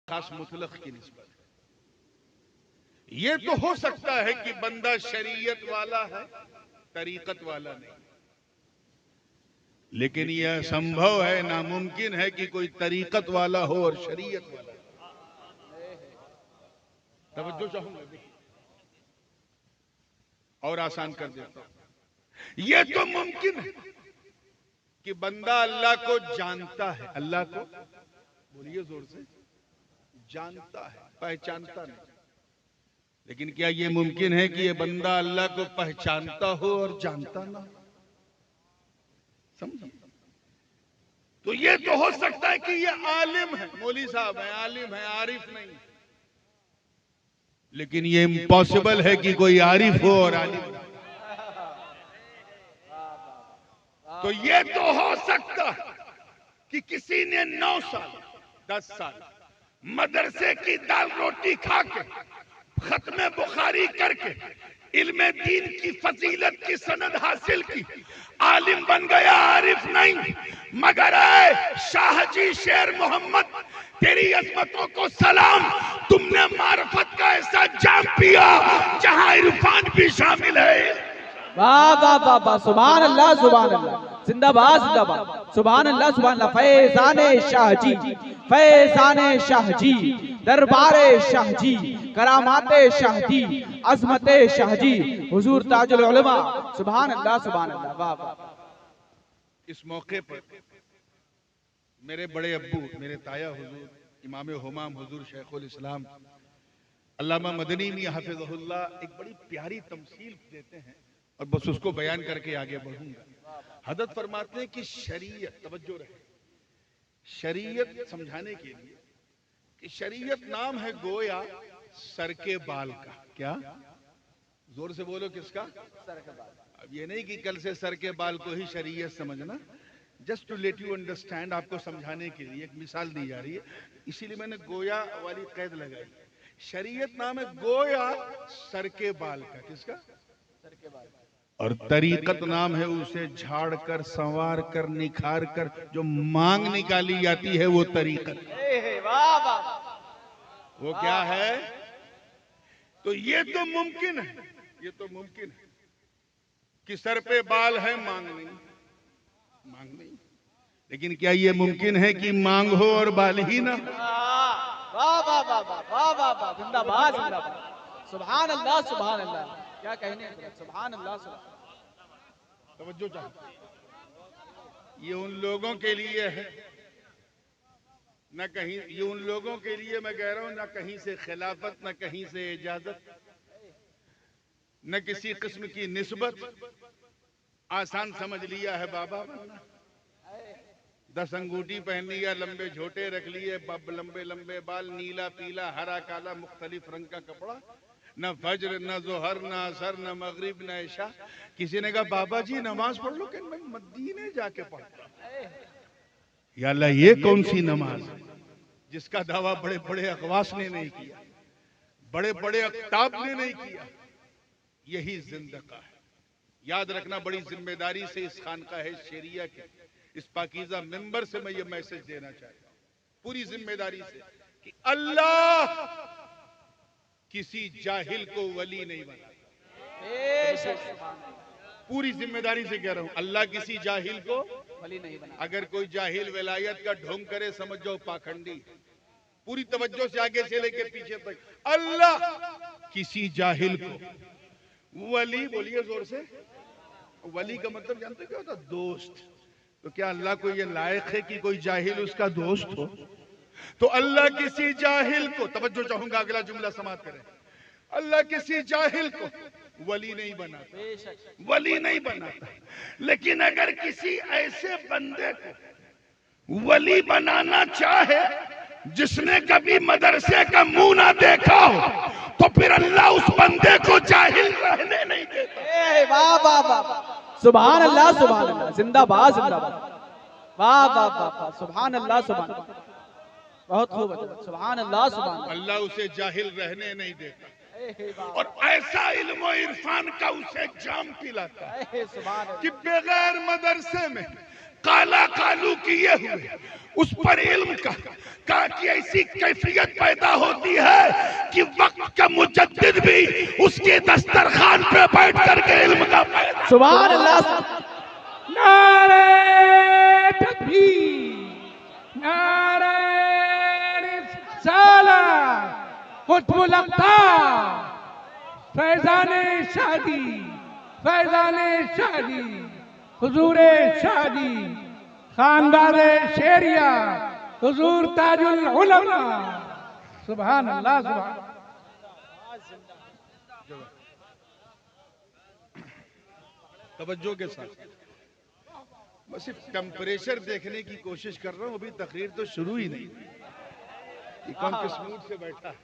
खास मुतलक की निस्बत। ये तो हो सकता है कि बंदा शरीयत वाला है, तरीकत वाला नहीं, लेकिन यह संभव है, नामुमकिन है कि कोई तरीकत वाला हो और शरीयत वाला। तवज्जो चाहूंगा और आसान कर देता हूं। यह तो मुमकिन है कि बंदा अल्लाह को जानता है, अल्लाह को बोलिए जोर से, जानता है, पहचानता नहीं। लेकिन क्या यह मुमकिन है कि यह बंदा अल्लाह को पहचानता हो और जानता ना हो? समझ? तो ये तो हो सकता है कि ये आलिम है, मौली साहब है, आलिम है, आरिफ नहीं। लेकिन ये इम्पॉसिबल है कि कोई आरिफ हो और आलिम ना। तो ये तो हो सकता है कि किसी ने 9 साल 10 साल मदरसे की दाल रोटी खा के, खत्म बुखारी करके, इल्मे दीन की फजीलत की सनद हासिल की, आलिम बन गया, आरिफ नहीं। मगर शाहजी शेर मोहम्मद, तेरी अजमतों को सलाम, तुमने मार्फत का ऐसा जाम पिया जहां इरफान भी शामिल है। वाह वाह वाह वाह, सुभान अल्लाह सुभान अल्लाह, जिंदाबाद जिंदाबाद, सुभान अल्लाह सुभान अल्लाह। फैजाने शाहजी, फैजाने शाहजी, दरबारे शाहजी, करामाते शाहजी, अजमते शाहजी, हुजूर ताजुल उलमा, सुभान अल्लाह सुभान अल्लाह। वाह वाह। इस मौके पर मेरे बड़े अब्बू, मेरे ताया हुजूर इमाम हुमाम हुजूर शेखुल इस्लाम अल्लामा मदनी मियां हफिज़हुल्लाह एक बड़ी प्यारी तमसील देते हैं और बस उसको बयान करके आगे बढ़ूंगा। हजरत फरमाते हैं कि शरीयत, तवज्जो रहे, शरीयत समझाने के लिए कि शरीयत नाम है गोया सर के बाल का। क्या? जोर से बोलो, किसका? सर के बाल। अब ये नहीं कि कल से सर के बाल को ही शरीयत समझना, just to let you understand, आपको समझाने के लिए एक मिसाल दी जा रही है, इसीलिए मैंने गोया वाली कैद लगाई। शरीयत नाम है गोया सर के बाल का। किसका? सर के बाल। और तरीकत नाम है उसे झाड़ कर, संवार कर, निखार कर जो मांग निकाली जाती है, वो तरीकत। वाह वाह। वो क्या है? तो ये तो मुमकिन है, ये तो मुमकिन है कि सर पे बाल है, मांग नहीं, मांग नहीं। लेकिन क्या ये मुमकिन है कि मांग हो और बाल ही ना? वाह वाह वाह वाह वाह वाह वाह, जिंदाबाद जिंदाबाद, सुभान अल्लाह सुभान अल्लाह। क्या कहने, सुभान अल्लाह सुभान। तवज्जो चाहिए। ये उन लोगों के लिए है, न कहीं, ये उन लोगों के लिए मैं कह रहा हूं, न कहीं से खिलाफत, न कहीं से इजाजत, न किसी किस्म की निस्बत। आसान समझ लिया है बाबा बनना, 10 अंगूठी पहन लिया, लंबे झोटे रख लिए, लंबे लंबे बाल, नीला पीला हरा काला मुख्तलिफ रंग का कपड़ा, न फज्र न जोहर न असर न मगरिब न इशा। किसी ने कहा बाबा जी नमाज पढ़ लो, कि मैं मदीने जाके पढ़ता। या अल्लाह, ये कौन सी नमाज है जिसका दावा बड़े बड़े अखवास ने नहीं किया, बड़े बड़े अख्ताब ने नहीं किया। यही जिंदगा है। याद रखना, बड़ी जिम्मेदारी से इस खानकाह शेरिया के इस पाकीज़ा मिंबर से मैं ये मैसेज देना चाहता हूं, पूरी जिम्मेदारी से, कि अल्लाह किसी जाहिल को वली नहीं बनाता। पूरी जिम्मेदारी से कह रहा हूं, अल्लाह किसी जाहिल को वली नहीं बना। अगर कोई जाहिल विलायत का ढोंग करे, समझ जाओ पाखंडी। पूरी तवज्जो से आगे से लेके पीछे तक, अल्लाह किसी जाहिल को वली, बोलिए जोर से, वली का मतलब जानते क्या होता? दोस्त। तो क्या अल्लाह को ये लायक है कि कोई जाहिल उसका दोस्त हो? तो अल्लाह किसी जाहिल को, तवज्जो चाहूंगा, अगला जुमला समाप्त करें, अल्लाह किसी जाहिल को वली नहीं बनाता, वली नहीं बनाता। लेकिन अगर किसी ऐसे बंदे को वली बनाना चाहे जिसने कभी मदरसे का मुंह ना देखा हो, तो फिर अल्लाह उस बंदे को जाहिल रहने नहीं देता। वाह वाह वाह, सुभान अल्लाह सुभान अल्लाह, जिंदाबाद जिंदाबाद। वाह वाह वाह, सुभान अल्लाह सुभान, बहुत खूब, सुभान अल्लाह सुभान। अल्लाह उसे जाहिल रहने नहीं देता और ऐसा इल्म इरफान का उसे जाम पिलाता है कि बगैर मदरसे में, काला कालू किए हुए उस पर इल्म का कि ऐसी कैफियत पैदा होती है कि वक्त का मुजद्दिद भी उसके दस्तरखान पे बैठ करके इल्म का पैदा। सुभान अल्लाह। नारे तकबीर, नारे रिसालत, कुतुबुल अक़ताब, फैज़ाने शादी, फैज़ाने शादी, हुजूरे शादी, खानदाने शेरिया, हुजूर ताजुल उलमा। सुभान अल्लाह, सुभान। तवज्जो के साथ मैं सिर्फ टेम्परेचर देखने की कोशिश कर रहा हूं, अभी तकरीर तो शुरू ही नहीं। ये कौन किस मूड से बैठा है?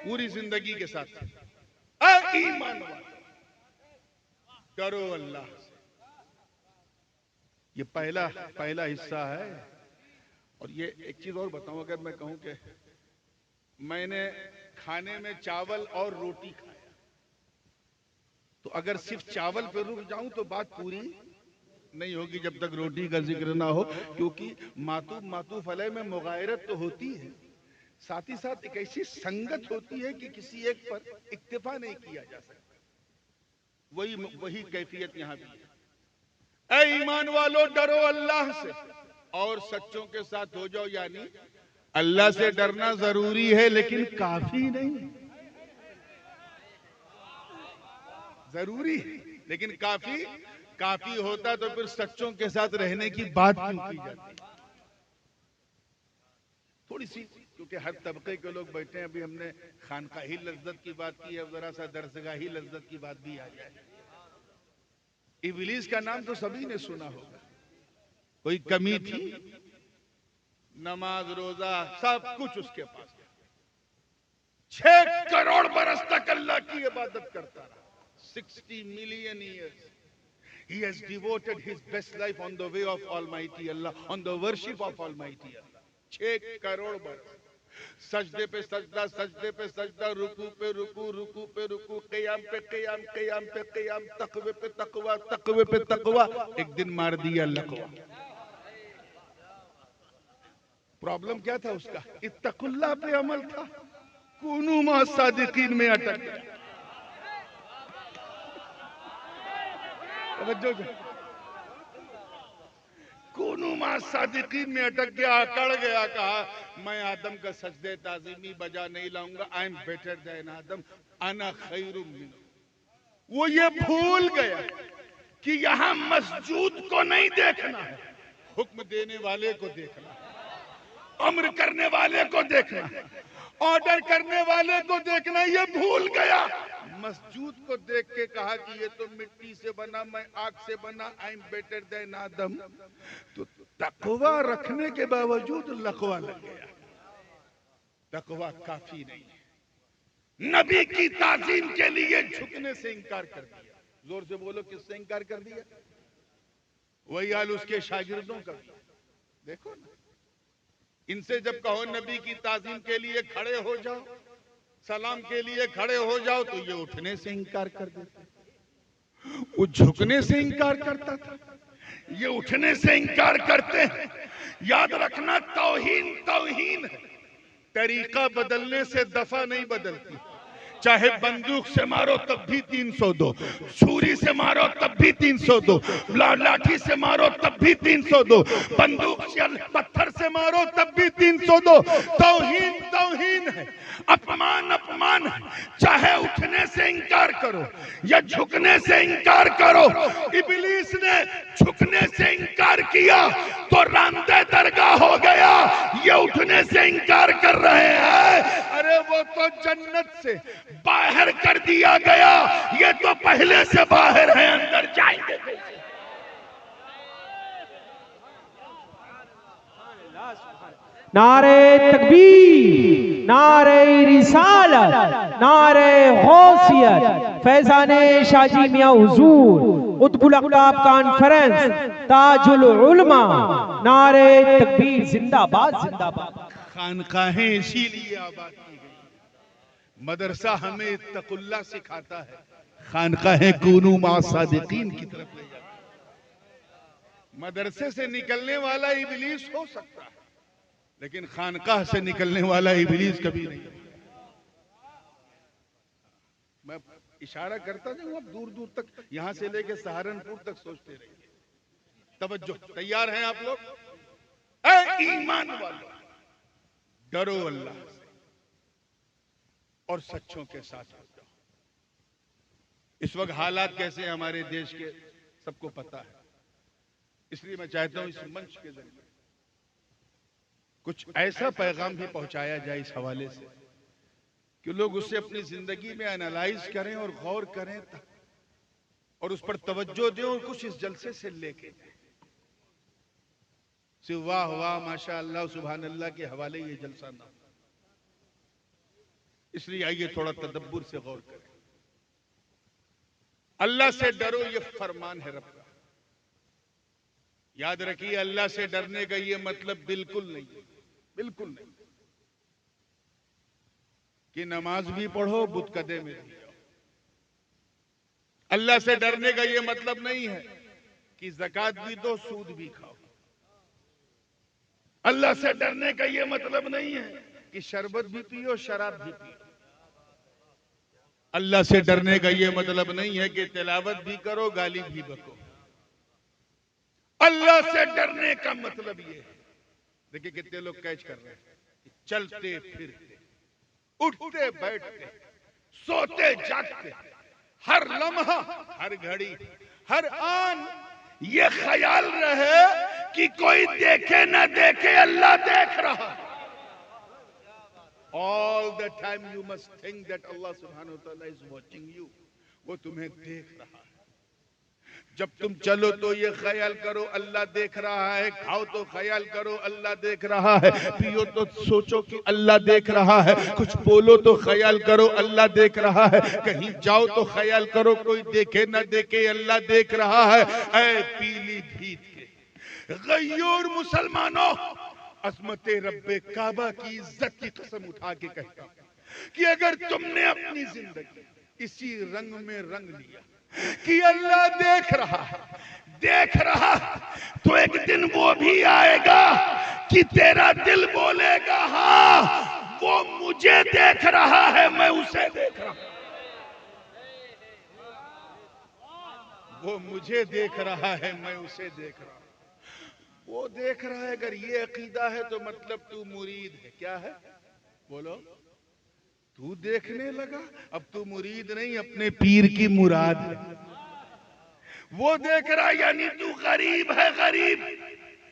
पूरी जिंदगी के साथ ईमान करो अल्लाह से। ये पहला हिस्सा है। और ये एक चीज और बताऊं, अगर मैं कहूं कि मैंने खाने में चावल और रोटी खाया, तो अगर सिर्फ चावल पे रुक जाऊं तो बात पूरी नहीं होगी जब तक रोटी का जिक्र ना हो, क्योंकि मातूफ अलैह में मुगायरत तो होती है, साथ ही साथ एक ऐसी संगत होती है कि किसी एक पर इक्तिफा नहीं किया जा सकता। वही कैफियत यहां भी है। ऐ ईमान वालों, डरो अल्लाह से और सच्चों के साथ हो जाओ। यानी अल्लाह से डरना जरूरी है, लेकिन काफी नहीं। जरूरी है लेकिन काफी होता तो फिर सच्चों के साथ रहने की बात क्यों की जाती? थोड़ी सी, क्योंकि हर तबके के लोग बैठे हैं। अभी हमने खानकाही लज्जत की बात की है, जरा सा दरसगाही लज्जत की बात भी आ जाए। इब्लीस का नाम तो सभी ने सुना होगा। कोई कमी थी? नमाज रोजा सब कुछ उसके पास। 6 करोड़ बरस तक अल्लाह की इबादत करता रहा। 60 million years he has devoted his best life on the way of Almighty Allah, on the worship of Almighty Allah. 6 crore बरस सजदे पे सजदा, सजदे पे सजदा, रुकू पे रुकू, रुकू पे रुकू, क़याम पे क़याम, क़याम पे क़याम, तक़वे पे तक़वा, तक़वे पे तक़वा। एक दिन मार दिया लक़वा। प्रॉब्लम क्या था उसका? इत्तक़ुल्लाह पे अमल था, कूनू मा सादिकीन में अटक गया। कूनू मा सादिकीन में अटक गया, अकड़ गया, कहा मैं आदम का सजदे ताज़ीमी बजा नहीं लाऊंगा। आई एम बेटर देन आदम, अना खैरुम मिन्हु। वो ये भूल गया कि यहां मस्जूद को नहीं देखना है, हुक्म देने वाले को देखना है, अम्र करने वाले को देखना है, ऑर्डर करने वाले को देखना। ये भूल गया। मस्जूद को देख के कहा कि ये तो मिट्टी से बना, मैं आग से बना, आई एम बेटर देन आदम। तो तकवा रखने के बावजूद लकवा लग गया। तकवा काफी नहीं है। नबी की ताजीम के लिए झुकने से इंकार कर दिया। जोर से बोलो, किससे इंकार कर दिया? वही हाल उसके शागिर्दों का। देखो ना, इनसे जब कहो नबी की ताजीम के लिए खड़े हो जाओ, सलाम के लिए खड़े हो जाओ, तो ये उठने से इंकार कर देते। वो झुकने से इंकार करता था, ये उठने से इंकार करते हैं। याद रखना, तौहीन तौहीन है। तरीका बदलने से दफा नहीं बदलती। चाहे बंदूक से मारो तब भी 302, छुरी से मारो तब भी 302, लाठी से मारो तब भी 302, बंदूक से पत्थर से मारो तब भी 302। तौहीन तौहीन है, अपमान अपमान है। चाहे उठने से इंकार करो या झुकने से इंकार करो। इब्लीस ने झुकने से इंकार किया तो रामदे दरगाह हो गया। ये उठने से इंकार कर रहे हैं, अरे वो तो जन्नत से बाहर कर दिया गया, ये तो पहले से बाहर है, अंदर जाएंगे कैसे? नारे तकबीर, नारे रिसालत, नारे गौसियत, फैज़ाने शाजी मियां हुजूर, कुतुबुल अक़ताब कॉन्फ्रेंस, ताजुल उलमा, नारे तकबीर, जिंदाबाद जिंदाबाद। खानकाहें इसीलिए आबाद की गई। मदरसा हमें तक़ुल्लाह सिखाता है, खानकाहें कूनू मा सादिकीन की तरफ ले जाता है। मदरसे से निकलने वाला इबलीस हो सकता है, लेकिन खानकाह से निकलने वाला इबलीस कभी नहीं। मैं इशारा करता जाऊं, आप दूर दूर तक, यहां से लेके सहारनपुर तक सोचते रहिए। तवज्जो, तैयार हैं आप लोग? ऐ ईमान वालों, डरो अल्लाह से और सच्चों के साथ हो जाओ। इस वक्त हालात कैसे हैं हमारे देश के सबको पता है, इसलिए मैं चाहता हूं इस मंच के जरिए कुछ ऐसा पैगाम भी पहुंचाया जाए इस हवाले से कि लोग उससे अपनी जिंदगी में एनालाइज करें और गौर करें और उस पर तवज्जो दें और कुछ इस जलसे से लेके सिर्फ वाह वाह माशा अल्लाह सुभान अल्लाह के हवाले ये जलसा ना। इसलिए आइए थोड़ा तदब्बुर से गौर करें। अल्लाह से डरो, ये फरमान है रब का। याद रखिए, अल्लाह से डरने का ये मतलब बिल्कुल नहीं, बिल्कुल नहीं कि नमाज भी पढ़ो बुतकदे में भी जाओ। अल्लाह से डरने का ये मतलब नहीं है कि ज़कात भी दो सूद भी खाओ। अल्लाह से डरने का ये मतलब नहीं है कि शरबत भी पियो शराब भी पियो। अल्लाह से डरने का ये मतलब नहीं है कि तिलावत भी करो गाली भी बको। अल्लाह से डरने का मतलब ये है, देखिए कितने लोग कैच कर रहे हैं, चलते फिरते उठते बैठते सोते जागते हर लम्हा हर घड़ी हर आन ये ख्याल रहे कि कोई देखे ना देखे अल्लाह देख रहा। All the time you must think that Allah सुब्हानहू व तआला इज वॉचिंग यू, वो तुम्हें देख रहा है। जब तुम चलो तो ये ख्याल करो अल्लाह देख रहा है, खाओ तो ख्याल करो अल्लाह देख रहा है, पियो तो सोचो कि अल्लाह देख रहा है, कुछ बोलो तो ख्याल करो अल्लाह देख रहा है, कहीं जाओ तो ख्याल करो कोई देखे ना देखे अल्लाह देख रहा है। ऐ पीलीभीत के गय्यूर मुसलमानों, अज़मते रब्बे काबा की इज्जत की कसम उठा के कहता हूं कि अगर तुमने अपनी जिंदगी इसी रंग में रंग लिया कि अल्लाह देख रहा तो एक दिन वो भी आएगा कि तेरा दिल बोलेगा हाँ वो मुझे देख रहा है, मैं उसे देख रहा हूं, वो मुझे देख रहा है मैं उसे देख रहा हूं। वो देख रहा है, अगर ये अकीदा है तो मतलब तू मुरीद है। क्या है बोलो? तू देखने लगा, अब तू मुरीद नहीं अपने पीर की मुराद है। वो देख रहा यानी तू गरीब है, गरीब।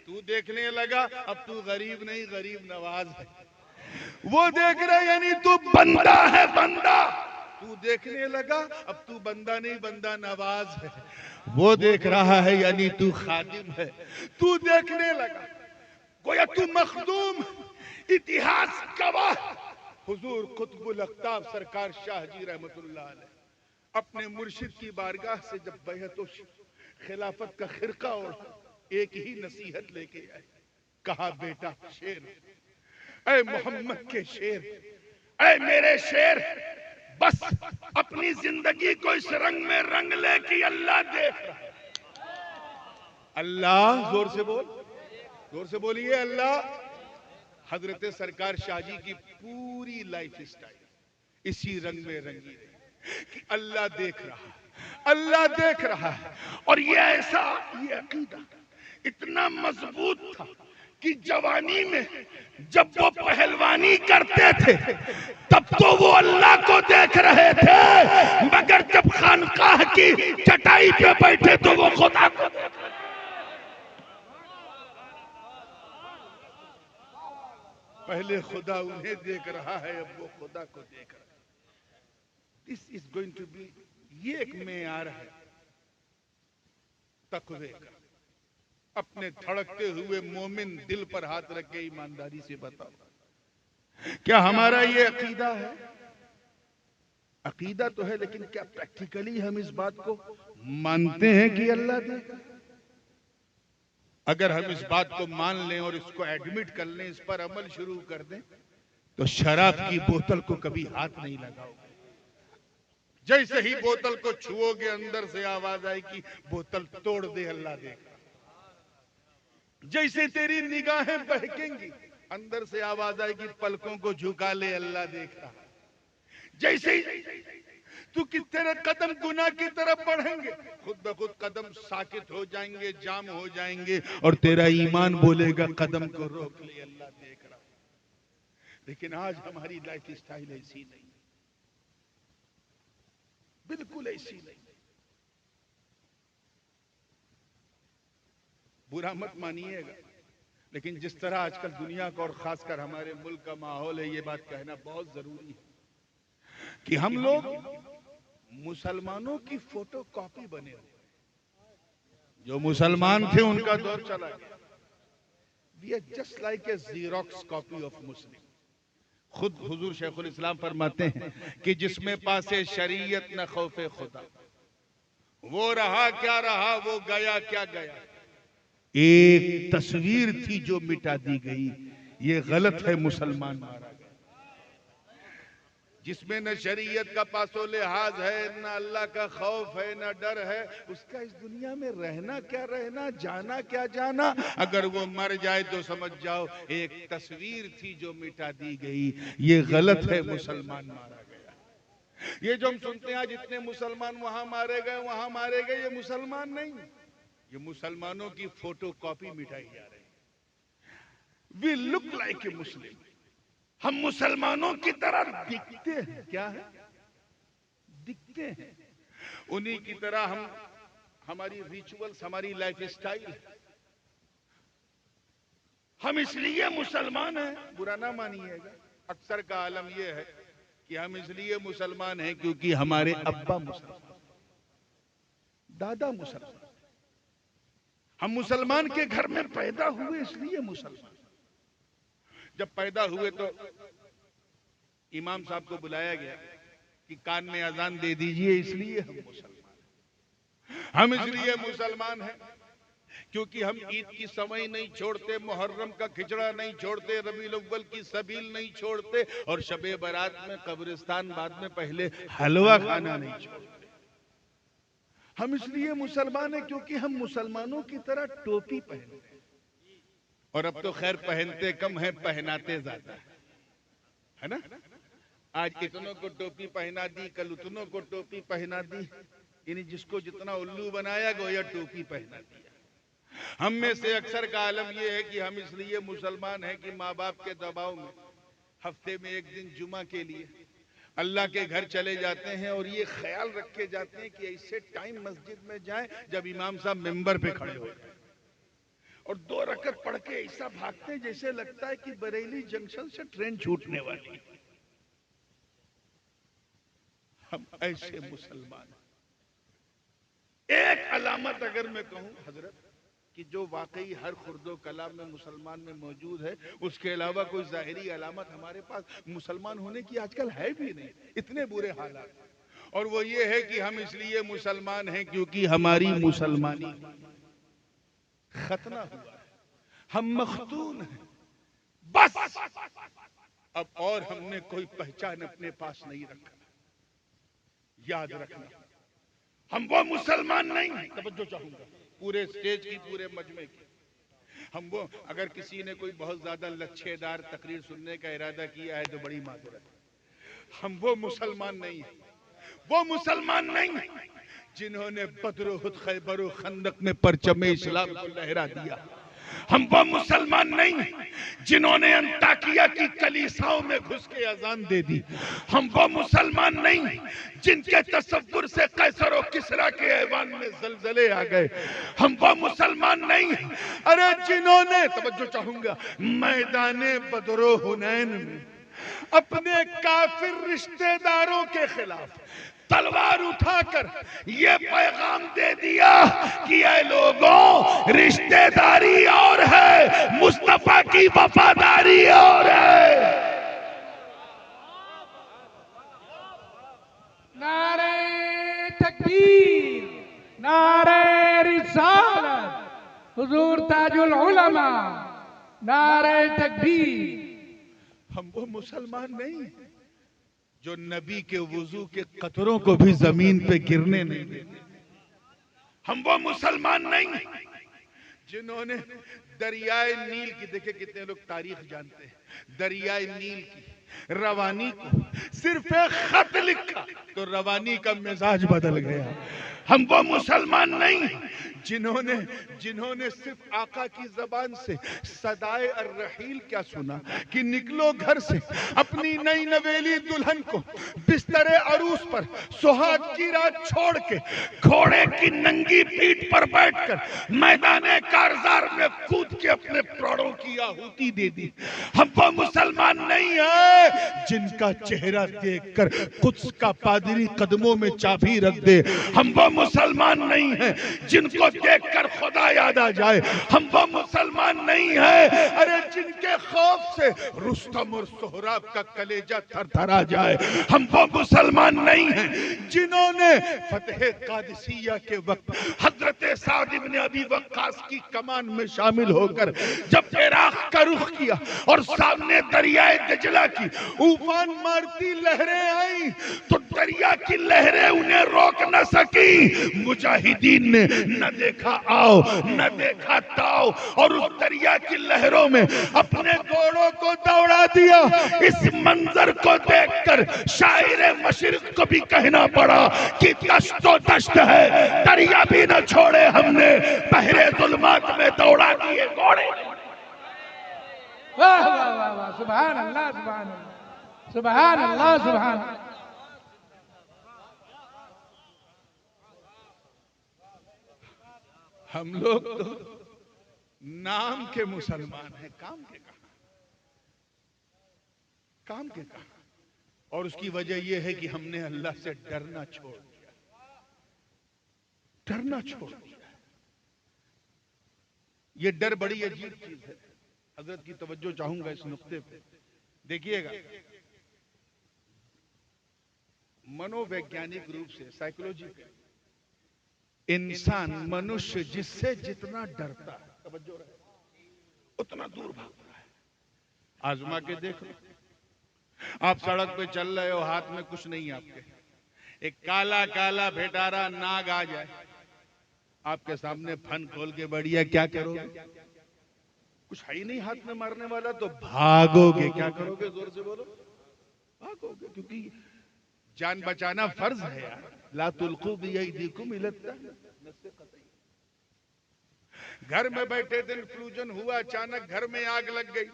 तू देखने लगा, अब तू गरीब नहीं गरीब नवाज है। वो देख रहा यानी तू बंदा है, बंदा। तू देखने लगा, अब तू बंदा नहीं बंदा नवाज है। वो देख रहा है यानी तू खादिम है। तू देखने लगा गोया तू मखदूम। इतिहास गवाह हुजूर कुतुबुल अख्ताब सरकार शाह जी रहमतुल्लाह अलैह अपने मुर्शिद की बारगाह से जब बैअत खिलाफत का खिरका और एक ही नसीहत लेके आए, कहा बेटा शेर, ऐ मोहम्मद के शेर, ऐ मेरे शेर, बस अपनी जिंदगी को इस रंग में रंग ले कि अल्लाह देख रहा है। अल्लाह, जोर से बोल, जोर से बोलिए अल्लाह। हजरत सरकार शाह जी की पूरी लाइफ स्टाइल इसी रंग में रंगी रही कि अल्लाह देख रहा है, अल्लाह देख रहा है। और ये ऐसा, ये अकीदा इतना मजबूत था कि जवानी में जब वो पहलवानी करते थे तब तो वो अल्लाह को देख रहे थे, मगर जब खानकाह की चटाई पे बैठे तो वो खुदा को देख रहे थे। पहले खुदा उन्हें देख रहा है, अब वो खुदा को देख रहा है। This is going to be, ये एक मेयार है तकवे का। अपने धड़कते हुए मोमिन दिल पर हाथ रख के ईमानदारी से बताओ, क्या हमारा ये अकीदा है? अकीदा तो है, लेकिन क्या प्रैक्टिकली हम इस बात को मानते हैं कि अल्लाह देख? अगर हम इस बात को मान लें और इसको एडमिट कर लें, इस पर अमल शुरू कर दें, तो शराब की बोतल को कभी हाथ नहीं लगाओगे। जैसे ही बोतल को छुओगे अंदर से आवाज आएगी बोतल तोड़ दे, अल्लाह देख रहा। जैसे तेरी निगाहें बहकेंगी, अंदर से आवाज आएगी पलकों को झुका ले, अल्लाह देख रहा। जैसे तू कि तेरे कदम गुनाह की तरफ बढ़ेंगे, खुद ब खुद कदम साकित हो जाएंगे, जाम हो जाएंगे, और तेरा ईमान बोलेगा कदम को रोक ले, अल्लाह देख रहा। लेकिन आज हमारी लाइफ स्टाइल ऐसी नहीं, बिल्कुल ऐसी नहीं। बुरा मत मानिएगा, लेकिन जिस तरह आजकल दुनिया का और खासकर हमारे मुल्क का माहौल है, ये बात कहना बहुत जरूरी है कि हम लोग मुसलमानों की फोटो कॉपी बने हुए। जो मुसलमान थे उनका दौर चला गया। We are just like a xerox copy of Muslim. खुद हुजूर शेखुल इस्लाम फरमाते हैं कि जिसमें पासे शरीयत न खौफे खुदा, वो रहा क्या रहा, वो गया क्या गया। एक तस्वीर थी जो मिटा दी गई, ये गलत है, मुसलमान मारा गया। जिसमें न शरीयत का पासो लिहाज है, न अल्लाह का खौफ है, न डर है, उसका इस दुनिया में रहना क्या रहना, जाना क्या जाना। अगर वो मर जाए तो समझ जाओ एक तस्वीर थी जो मिटा दी गई, ये गलत है, मुसलमान मारा गया। ये जो हम सुनते हैं आज इतने मुसलमान वहां मारे गए, वहां मारे गए, ये मुसलमान नहीं, ये मुसलमानों की फोटो कॉपी मिटाई जा रही है। वी लुक लाइक ए मुस्लिम, हम मुसलमानों की तरह दिखते हैं। क्या है? दिखते हैं उन्हीं की तरह। हमारी रिचुअल्स, हमारी लाइफ स्टाइल, हम इसलिए मुसलमान हैं, बुरा ना मानिएगा। अक्सर का आलम यह है कि हम इसलिए मुसलमान हैं क्योंकि हमारे अब्बा मुसलमान, दादा मुसलमान, हम मुसलमान के घर में पैदा हुए इसलिए मुसलमान। जब पैदा हुए तो इमाम साहब को बुलाया गया कि कान में अजान दे दीजिए, इसलिए हम मुसलमान। हम इसलिए मुसलमान हैं क्योंकि हम ईद की समय नहीं छोड़ते, मुहर्रम का खिचड़ा नहीं छोड़ते, रबीउल अव्वल की सबील नहीं छोड़ते, और शबे बारात में कब्रिस्तान बाद में पहले हलवा खाना नहीं छोड़ते। हम इसलिए मुसलमान हैं क्योंकि हम मुसलमानों की तरह टोपी पहनते हैं, और अब तो खैर पहनते कम है, पहनाते ज्यादा है ना। आज इतनों को टोपी पहना दी, कल उतनों को टोपी पहना दी, यानी जिसको जितना उल्लू बनाया गोया टोपी पहना दिया। हम में से अक्सर का आलम यह है कि हम इसलिए मुसलमान हैं कि माँ बाप के दबाव में हफ्ते में एक दिन जुमा के लिए अल्लाह के घर चले जाते हैं, और ये ख्याल रखे जाते हैं कि ऐसे टाइम मस्जिद में जाएं जब इमाम साहब मिंबर पे खड़े हो जाए, और 2 रकत पढ़ के ऐसा भागते हैं जैसे लगता है कि बरेली जंक्शन से ट्रेन छूटने वाली है। हम ऐसे मुसलमान। एक अलामत अगर मैं कहूं हजरत कि जो वाकई हर खुर्दो कलाम में मुसलमान में मौजूद है, उसके अलावा कोई जाहिरी अलामत हमारे पास मुसलमान होने की आजकल है भी नहीं, इतने बुरे हालात। और वो ये है कि हम इसलिए मुसलमान हैं क्योंकि हमारी मुसलमानी खतना हुआ है, हम मखतून हैं, बस। अब और हमने कोई पहचान अपने पास नहीं रखा। याद रखना, हम वो मुसलमान नहीं हैं। तवज्जो चाहूंगा पूरे स्टेज की, पूरे मजमे की। हम वो, अगर किसी ने कोई बहुत ज्यादा लच्छेदार तकरीर सुनने का इरादा किया है तो बड़ी माजरत है। हम वो मुसलमान नहीं हैं, वो मुसलमान नहीं हैं जिन्होंने बद्र, उहद, खैबर और खंदक में परचम इस्लाम को लहरा दिया। हम वो मुसलमान नहीं हैं जिन्होंने अंताकिया की कलीसाओं में घुस के अजान दे दी। हम वो मुसलमान नहीं हैं जिनके तसव्वुर से कैसर और किसरा के ऐवान में जलजले आ गए। हम वो मुसलमान नहीं हैं, अरे जिन्होंने, तवज्जो चाहूंगा, मैदाने बदरो हुनैन में अपने काफिर रिश्तेदारों के खिलाफ तलवार उठाकर ये पैगाम दे दिया कि ये लोगों, रिश्तेदारी और है, मुस्तफा की वफादारी और है। नारे तकबीर, नारे रिसालत, हुजूर ताजुल उलमा, नारे तकबीर। हम वो मुसलमान नहीं जो नबी के वुजू के कतरों को भी जमीन पे गिरने नहीं देते। हम वो मुसलमान नहीं जिन्होंने दरियाए नील की, देखे कितने लोग तारीख जानते हैं, दरियाए नील की रवानी को सिर्फ एक खत लिखा तो रवानी का मिजाज बदल गया। हम वो मुसलमान नहीं जिन्होंने जिन्होंने सिर्फ आका की जबान से सदाए अर्रहील क्या सुना कि निकलो घर से अपनी नई नवेली दुल्हन को बिस्तरे अरूस पर सुहाग की रात छोड़ के घोड़े की नंगी पीठ पर बैठकर मैदाने कारजार में कूद के अपने प्राणों की आहुति दे दी। हम वो मुसलमान नहीं है जिनका चेहरा देखकर कुद्स का पादरी कदमों में चाबी रख दे। हम वो मुसलमान नहीं है जिनको देखकर खुदा याद आ जाए। हम वो मुसलमान नहीं है अरे जिनके खौफ से रुस्तम और सोहराब का कलेजा थरथरा जाए। हम वो मुसलमान नहीं है जिन्होंने फतेह कादिसिया के वक्त हजरत साद इब्न अबी वक्कास की कमान में शामिल होकर जब इराक का रुख किया और सामने दरियाए दजला की उफान मारती लहरें आई तो दरिया की लहरें उन्हें रोक न सकी। मुजाहिदीन ने न देखा आओ न देखा ताओ और उस दरिया की लहरों में अपने घोड़ों को दौड़ा दिया। इस मंजर को देखकर शायर मशरिक को भी कहना पड़ा कि दश्तो दश्त है, दरिया भी न छोड़े हमने, बहरे जुल्मात में दौड़ा दिए घोड़े। वाह वाह वाह वाह, सुभान अल्लाह सुभान अल्लाह सुभान अल्लाह सुभान अल्लाह। हम लोग तो नाम के मुसलमान हैं, काम के कहां, काम के कहां। और उसकी वजह यह है कि हमने अल्लाह से डरना छोड़ दिया, डरना छोड़ दिया। ये डर बड़ी अजीब चीज है। हजरत की तवज्जो चाहूंगा इस नुक्ते पे, देखिएगा। मनोवैज्ञानिक रूप से, साइकोलॉजी पे, इंसान मनुष्य जिससे जितना डरता है, तवज्जो रहे, उतना दूर भागता है। आजमा के देखो, आप सड़क पे चल रहे हो, हाथ में कुछ नहीं आपके, एक काला काला भेटारा नाग आ जाए आपके सामने, फन खोल के बढ़िया, क्या करोगे? कुछ है ही नहीं हाथ में मारने वाला, तो भागोगे। क्या करोगे? जोर से बोलो, भागोगे, क्योंकि जान बचाना फर्ज है यार। ला तुल्कू बियदीकुम इला तहलुका। घर में बैठे दिन फ्लूजन हुआ, अचानक घर में आग लग गई,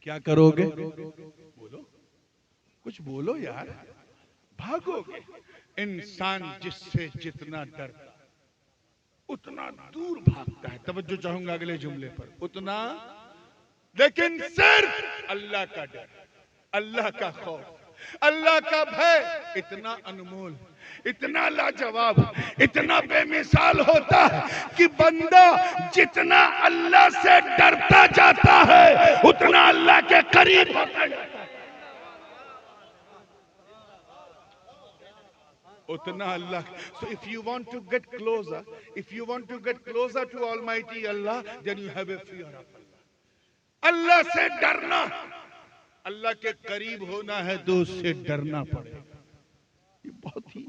क्या करोगे? बोलो, कुछ बोलो यार, भागोगे। इंसान जिससे जितना डरता उतना दूर भागता है। तवज्जो चाहूंगा अगले जुमले पर, उतना, लेकिन सिर्फ अल्लाह का डर, अल्लाह का खौफ, अल्लाह का भय इतना अनमोल, इतना लाजवाब, इतना बेमिसाल होता है कि बंदा जितना अल्लाह से डरता जाता है उतना अल्लाह के करीब होता जाता है, उतना अल्लाह। So if you want to get closer, if you want to get closer to Almighty Allah, then you have a fear of Allah. अल्लाह से डरना, अल्लाह के करीब होना है तो उससे डरना पड़ेगा। ये बहुत ही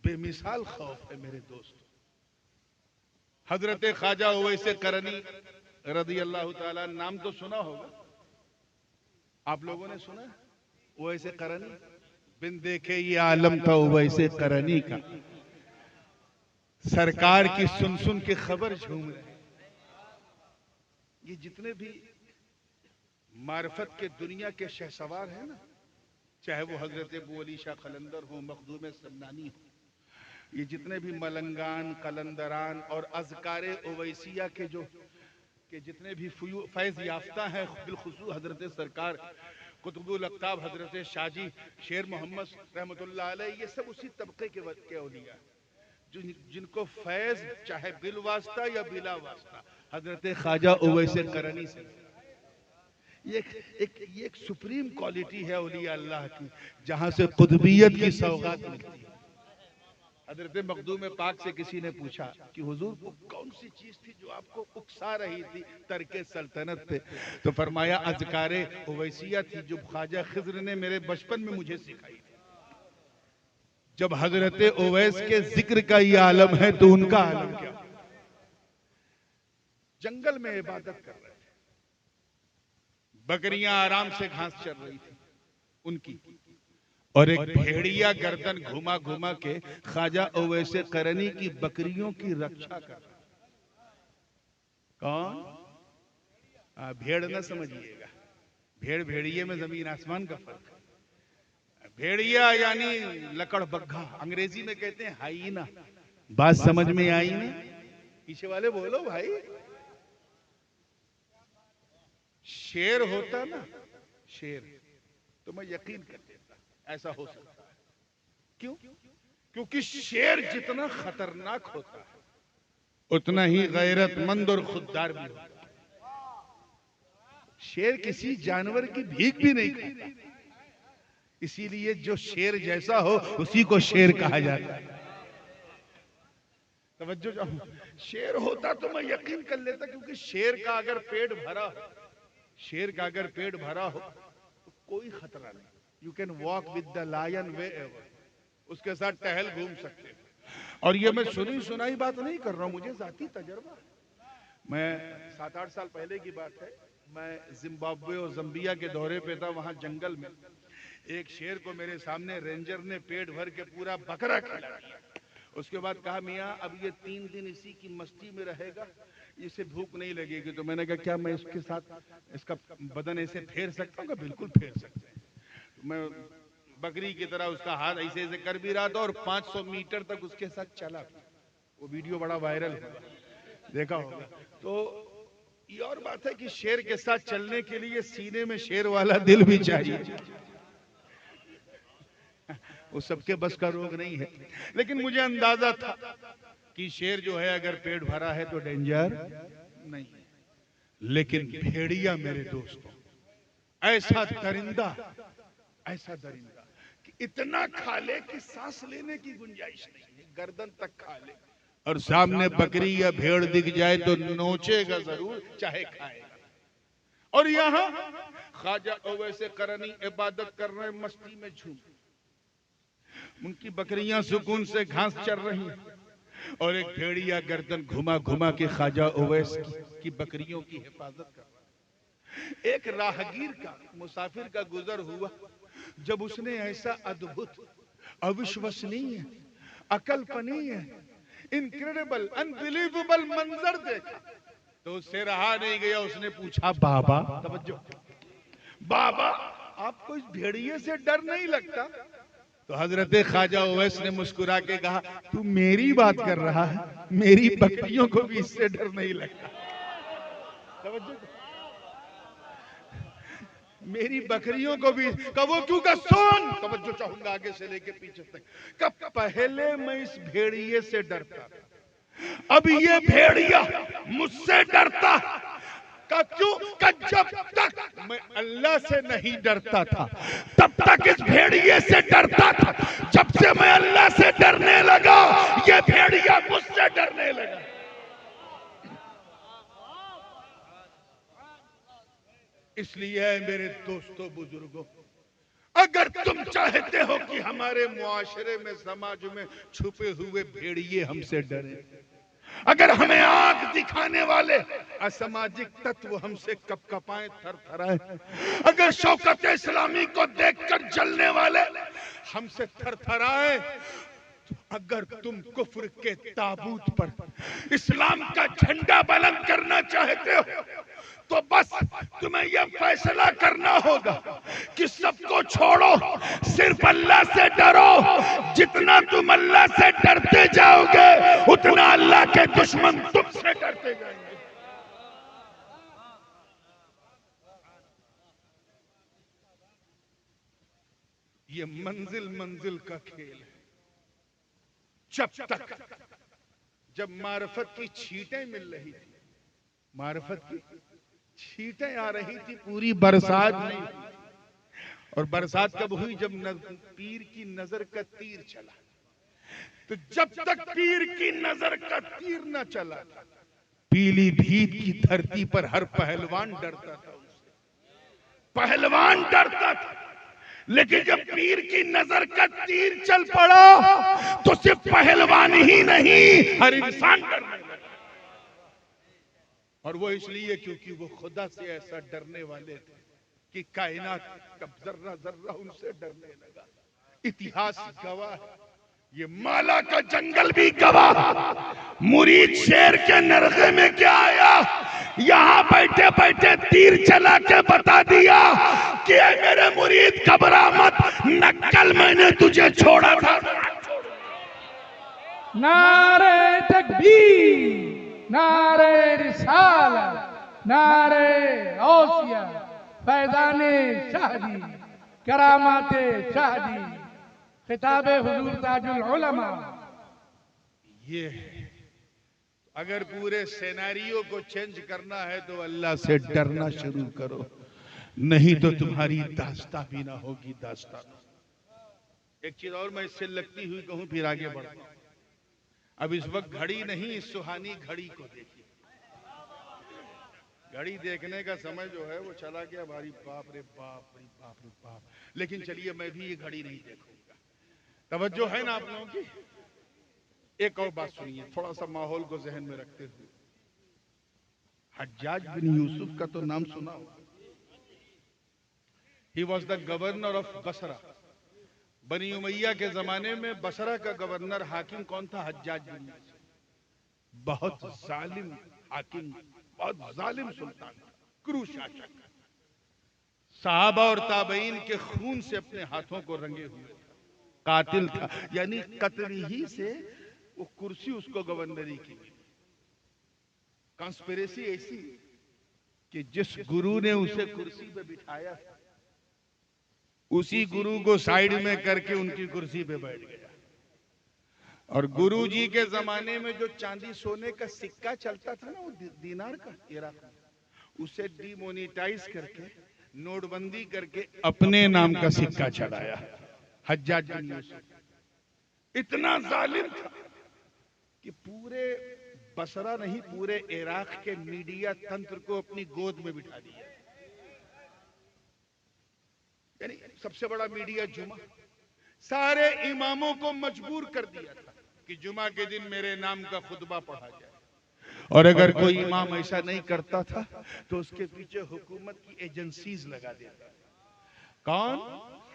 बेमिसाल खौफ है मेरे दोस्तों। हजरत ख्वाजा उवैस करनी रज़ी अल्लाह ताला, नाम तो सुना होगा आप लोगों ने, सुना उवैस करनी? बिन देखे ये आलम था उवैस करनी का, सरकार की सुन सुन के खबर झूम रहे। ये जितने भी मार्फत के दुनिया के शहसवार हैं ना, चाहे वो हजरत अबू अली शाह कलंदर हो, मखदूम सन्नानी हो, ये जितने भी मलंगान, कलंदरान और अज़कारे उवैसिया के जितने भी फैज याफ्ता हैं, बिलखुसूस हजरत सरकार कुतुबुल अक्ताब हजरत शाजी शेर मोहम्मद रहमतुल्लाह अलैह, ये सब उसी तबके के औलिया जिनको फैज चाहे बिल वास्ता या बिला वास्ता हजरत ख्वाजा उवैस करनी से, ये एक सुप्रीम क्वालिटी है औलिया अल्लाह की, जहां से कुतुबियत की सौगात मिलती है। हजरत मखदूम पाक से किसी ने पूछा कि हुजूर वो कौन सी चीज थी जो आपको उकसा रही थी तरके सल्तनत पे? तो फरमाया अज़कारे उवैसिया थी जो ख्वाजा खिज़्र ने मेरे बचपन में मुझे सिखाई थी। जब हजरत उवैस के जिक्र का ये आलम है तो उनका आलम क्या? जंगल में इबादत कर रहे थे, बकरियां आराम से घास चर रही थी उनकी, और एक भेड़िया गर्दन घुमा घुमा के ख्वाजा ओवैसे करनी की बकरियों की रक्षा कर रहा। कौन? भेड़ न समझिएगा, भेड़ भेड़िए में जमीन आसमान का फर्क है। भेड़िया यानी लकड़ बग्घा, अंग्रेजी में कहते हैं हाइना। बात समझ में आई ना? पीछे वाले बोलो भाई। शेर होता ना, शेर, तो मैं यकीन कर देता ऐसा हो सकता है। क्यों? क्योंकि शेर जितना खतरनाक होता है उतना ही गैरतमंद और खुददार भी होता है। शेर किसी जानवर की भीख भी नहीं खाता, इसीलिए जो शेर जैसा हो उसी को शेर कहा जाता है। तवज्जो जो शेर होता तो मैं यकीन कर लेता, क्योंकि शेर का अगर पेट भरा हो, शेर का अगर पेट भरा हो तो कोई खतरा नहीं। You can walk with the lion wherever, उसके साथ टहल घूम सकते हैं। और ये मैं सुनी सुनाई बात नहीं कर रहा हूं, मुझे जाती तजर्बा। मैं 7-8 साल पहले की बात है, मैं जिम्बाब्वे और जम्बिया के दौरे पे था। वहां जंगल में एक शेर को मेरे सामने रेंजर ने पेट भर के पूरा बकरा खिला दिया। उसके बाद कहा, मियाँ अब ये 3 दिन इसी की मस्ती में रहेगा, इसे भूख नहीं लगेगी। तो मैंने कहा, क्या मैं इसके साथ इसका बदन ऐसे फेर सकता हूँ? बिल्कुल फेर सकते हैं। तो मैं बकरी की तरह उसका हाथ ऐसे ऐसे कर भी रहा था और 500 मीटर तक उसके साथ चला। वो वीडियो बड़ा वायरल हुआ, देखा होगा। तो ये और बात है कि शेर के साथ चलने के लिए सीने में शेर वाला दिल भी चाहिए। वो सबके बस का रोग नहीं है, लेकिन मुझे अंदाजा था कि शेर जो है अगर पेट भरा है तो डेंजर नहीं है। लेकिन भेड़िया मेरे दोस्तों ऐसा दरिंदा कि इतना खा ले कि सांस लेने की गुंजाइश नहीं है, गर्दन तक खा ले, और सामने बकरी या भेड़ दिख जाए तो नोचेगा जरूर, चाहे खाएगा। और यहाँ ख्वाजा ओवैसे करनी इबादत कर रहे, मस्ती में झूम, उनकी बकरियां सुकून से घास चर रही हैं, और एक भेड़िया गर्दन घुमा घुमा के ख्वाजा ओवैस की बकरियों की हिफाजत कर रहा। एक राहगीर का, मुसाफिर का गुजर हुआ, जब उसने ऐसा अद्भुत, अविश्वसनीय, अकल्पनीय, इनक्रेडिबल, अनबिलीवेबल मंजर देखा तो उससे रहा नहीं गया। उसने पूछा, बाबा, तवज्जो, बाबा आपको इस भेड़िए से डर नहीं लगता? तो हजरत ख्वाजा ओवैस ने मुस्कुरा के कहा, तू मेरी बात कर रहा है, मेरी बकरियों को भी इससे डर नहीं लगता। तवज्जो, मेरी बकरियों को भी कबो क्यों का सुन, तवज्जो चाहूंगा आगे से लेके पीछे तक। कब पहले मैं इस भेड़िए से डरता था, अब ये भेड़िया मुझसे डरता का क्यों? का जब तक मैं अल्लाह से नहीं डरता था तब तक इस भेड़िए से डरता था, जब से मैं अल्लाह से डरने लगा ये भेड़िया मुझसे डरने लगा। इसलिए मेरे दोस्तों बुजुर्गों, अगर तुम चाहते हो कि हमारे मुआशरे में, समाज में छुपे हुए भेड़िए हमसे डरे, अगर हमें आग दिखाने वाले असामाजिक तत्व हमसे कपकपाएं, थरथराएं, अगर शौकत इस्लामी को देखकर जलने वाले हमसे थरथराएं, तो अगर तुम कुफ्र के ताबूत पर इस्लाम का झंडा बुलंद करना चाहते हो तो बस तुम्हें यह फैसला करना होगा कि सबको छोड़ो, सिर्फ अल्लाह से डरो। जितना तुम अल्लाह से डरते जाओगे उतना अल्लाह के दुश्मन तुमसे डरते जाएंगे। ये मंजिल मंजिल का खेल है। जब मार्फत की छींटें मिल रही थी, मार्फत की छींटें आ रही थी, पूरी बरसात नहीं हुई। और बरसात कब हुई? जब पीर की नजर का तीर चला। तो जब तक पीर की नजर का तीर न चला था, पीलीभीत की धरती पर हर पहलवान डरता था उससे, पहलवान डरता था। लेकिन जब पीर की नजर का तीर चल पड़ा तो सिर्फ पहलवान ही नहीं, हर इंसान डरने लगा। और वो इसलिए क्योंकि वो खुदा से ऐसा डरने वाले थे कि कायनात का जर्रा जर्रा उनसे डरने लगा। इतिहास गवाह है, ये माला का जंगल भी गवाह। मुरीद शेर के नरगे में क्या आया, यहां बैठे बैठे तीर चला के बता दिया कि ऐ मेरे मुरीद घबरा मत, नक्कल मैंने तुझे छोड़ा था। नारे तकबीर, नारे रिसालत, नारे गौसिया, फैज़ाने शाहदी, करामाते शाहदी, खिताबे हुजूर ताजुल उलमा। ये अगर पूरे सिनेरियो को चेंज करना है तो अल्लाह से डरना शुरू करो, नहीं तो तुम्हारी दास्तां भी ना होगी दास्तां। एक चीज और मैं इससे लगती हुई कहूं फिर आगे बढ़ता हूं। अब इस वक्त घड़ी नहीं, इस सुहानी घड़ी को देखिए। घड़ी देखने का समय जो है वो चला गया। भारी बाप रे बाप रे बाप रे बाप। लेकिन चलिए मैं भी ये घड़ी नहीं देखूंगा। तवज्जो है ना आप लोगों की? एक और बात सुनिए, थोड़ा सा माहौल को जहन में रखते हुए। हज्जाज बिन यूसुफ का तो नाम सुना होगा। He was the governor of Basra. बनी उमैया के जमाने में बसरा का गवर्नर हाकिम कौन था? हज्जाज बिन यूसुफ। बहुत जालिम हाकिम, बहुत जालिम सुल्तान, क्रूर शासक, सहाबा और ताबईन के खून से अपने हाथों को रंगे हुए कातिल था। यानी कत्ल ही से वो कुर्सी उसको गवर्नरी की। कॉन्स्पिरेसी ऐसी कि जिस गुरु ने उसे कुर्सी पे बिठाया था, उसी गुरु को साइड में करके उनकी कुर्सी पे बैठ गया। और गुरु जी के जमाने में जो चांदी सोने का सिक्का चलता था ना, वो दीनार का, इराक में, उसे डिमोनेटाइज करके नोटबंदी करके अपने नाम का सिक्का चढ़ाया हज्जाज बिन यूसुफ। इतना जालिम था कि पूरे बसरा नहीं, पूरे इराक के मीडिया तंत्र को अपनी गोद में बिठा दिया। यानी सबसे बड़ा मीडिया जुमा, सारे इमामों को मजबूर कर दिया था कि जुमा के दिन मेरे नाम का खुतबा पढ़ा जाए। और अगर कोई इमाम ऐसा नहीं करता था तो उसके पीछे हुकूमत की एजेंसीज लगा देता। कौन?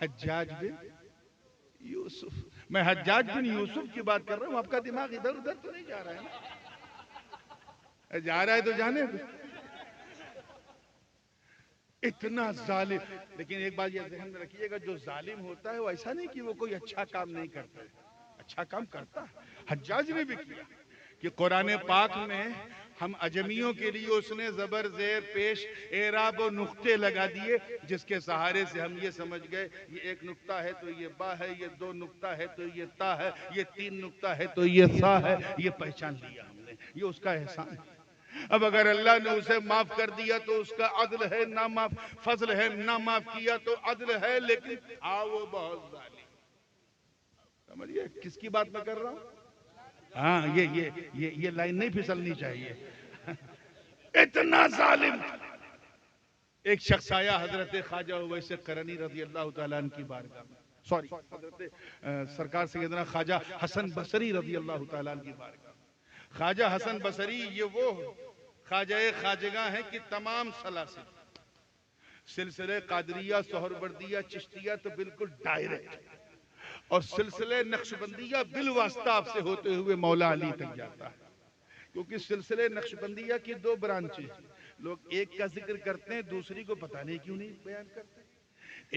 हज्जाज बिन यूसुफ। मैं हज्जाज बिन यूसुफ की बात कर रहा हूं, आपका दिमाग इधर उधर तो नहीं जा रहा है ना? जा रहा है तो जाने दो। इतना जालिम। लेकिन एक बात ये ध्यान में रखिएगा, जो जालिम होता है वो ऐसा नहीं कि वो कोई अच्छा काम नहीं करता है, अच्छा काम करता है। हज्जाज ने भी किया कि कुरान पाक में हम अजमियों के लिए उसने जबर जेर पेश एराब और नुक्ते लगा दिए, जिसके सहारे से हम ये समझ गए ये एक नुक्ता है तो ये बा है, ये दो नुक्ता है तो ये ता है, ये तीन नुक्ता है तो ये सा है। ये पहचान लिया हमने, ये उसका एहसान है। अब अगर अल्लाह ने उसे माफ कर दिया तो उसका अदल है, ना माफ फजल है, ना माफ किया तो अदल है। लेकिन वो बहुत जालिम। समझिए किसकी बात मैं कर रहा हूं? हाँ, ये लाइन नहीं फिसलनी चाहिए। इतना जालिम। एक शख्स आया हजरत ख्वाजा उवैस करनी रज़ी अल्लाह तआला अन्हु की बारगाह में, सॉरी हजरत सरकार सैयदना ख्वाजा हसन बसरी रज़ी अल्लाह तआला अन्हु की बारगाह में। ख्वाजा हसन बसरी ये वो ख्वाजा ख्वाजगा है कि तमाम सलासिल सिलसिले कादरिया, सोहरवर्दिया, चिश्तिया तो बिल्कुल डायरेक्ट, और सिलसिले नक्शबंदिया बिलवास्ता से होते हुए मौला अली तक जाता है। क्योंकि सिलसिले नक्शबंदिया की दो ब्रांचें, लोग एक का जिक्र करते हैं, दूसरी को पता नहीं क्यों नहीं बयान करते।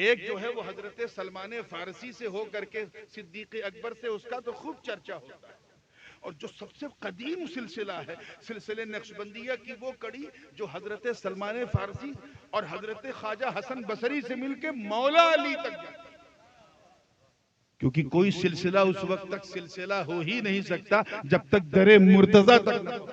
एक जो है वो हजरत सलमान फारसी से हो करके सिद्दीक अकबर से, उसका तो खूब चर्चा होता है। और जो सबसे कदीम सिलसिला है सिलसिले नक्शबंदिया की, वो कड़ी जो हजरत सलमान फारसी और हजरत ख्वाजा हसन बसरी से मिलके मौला अली तक जाता है। क्योंकि कोई सिलसिला उस वक्त तक सिलसिला हो ही नहीं सकता जब तक दरे मुर्तजा तक न हो।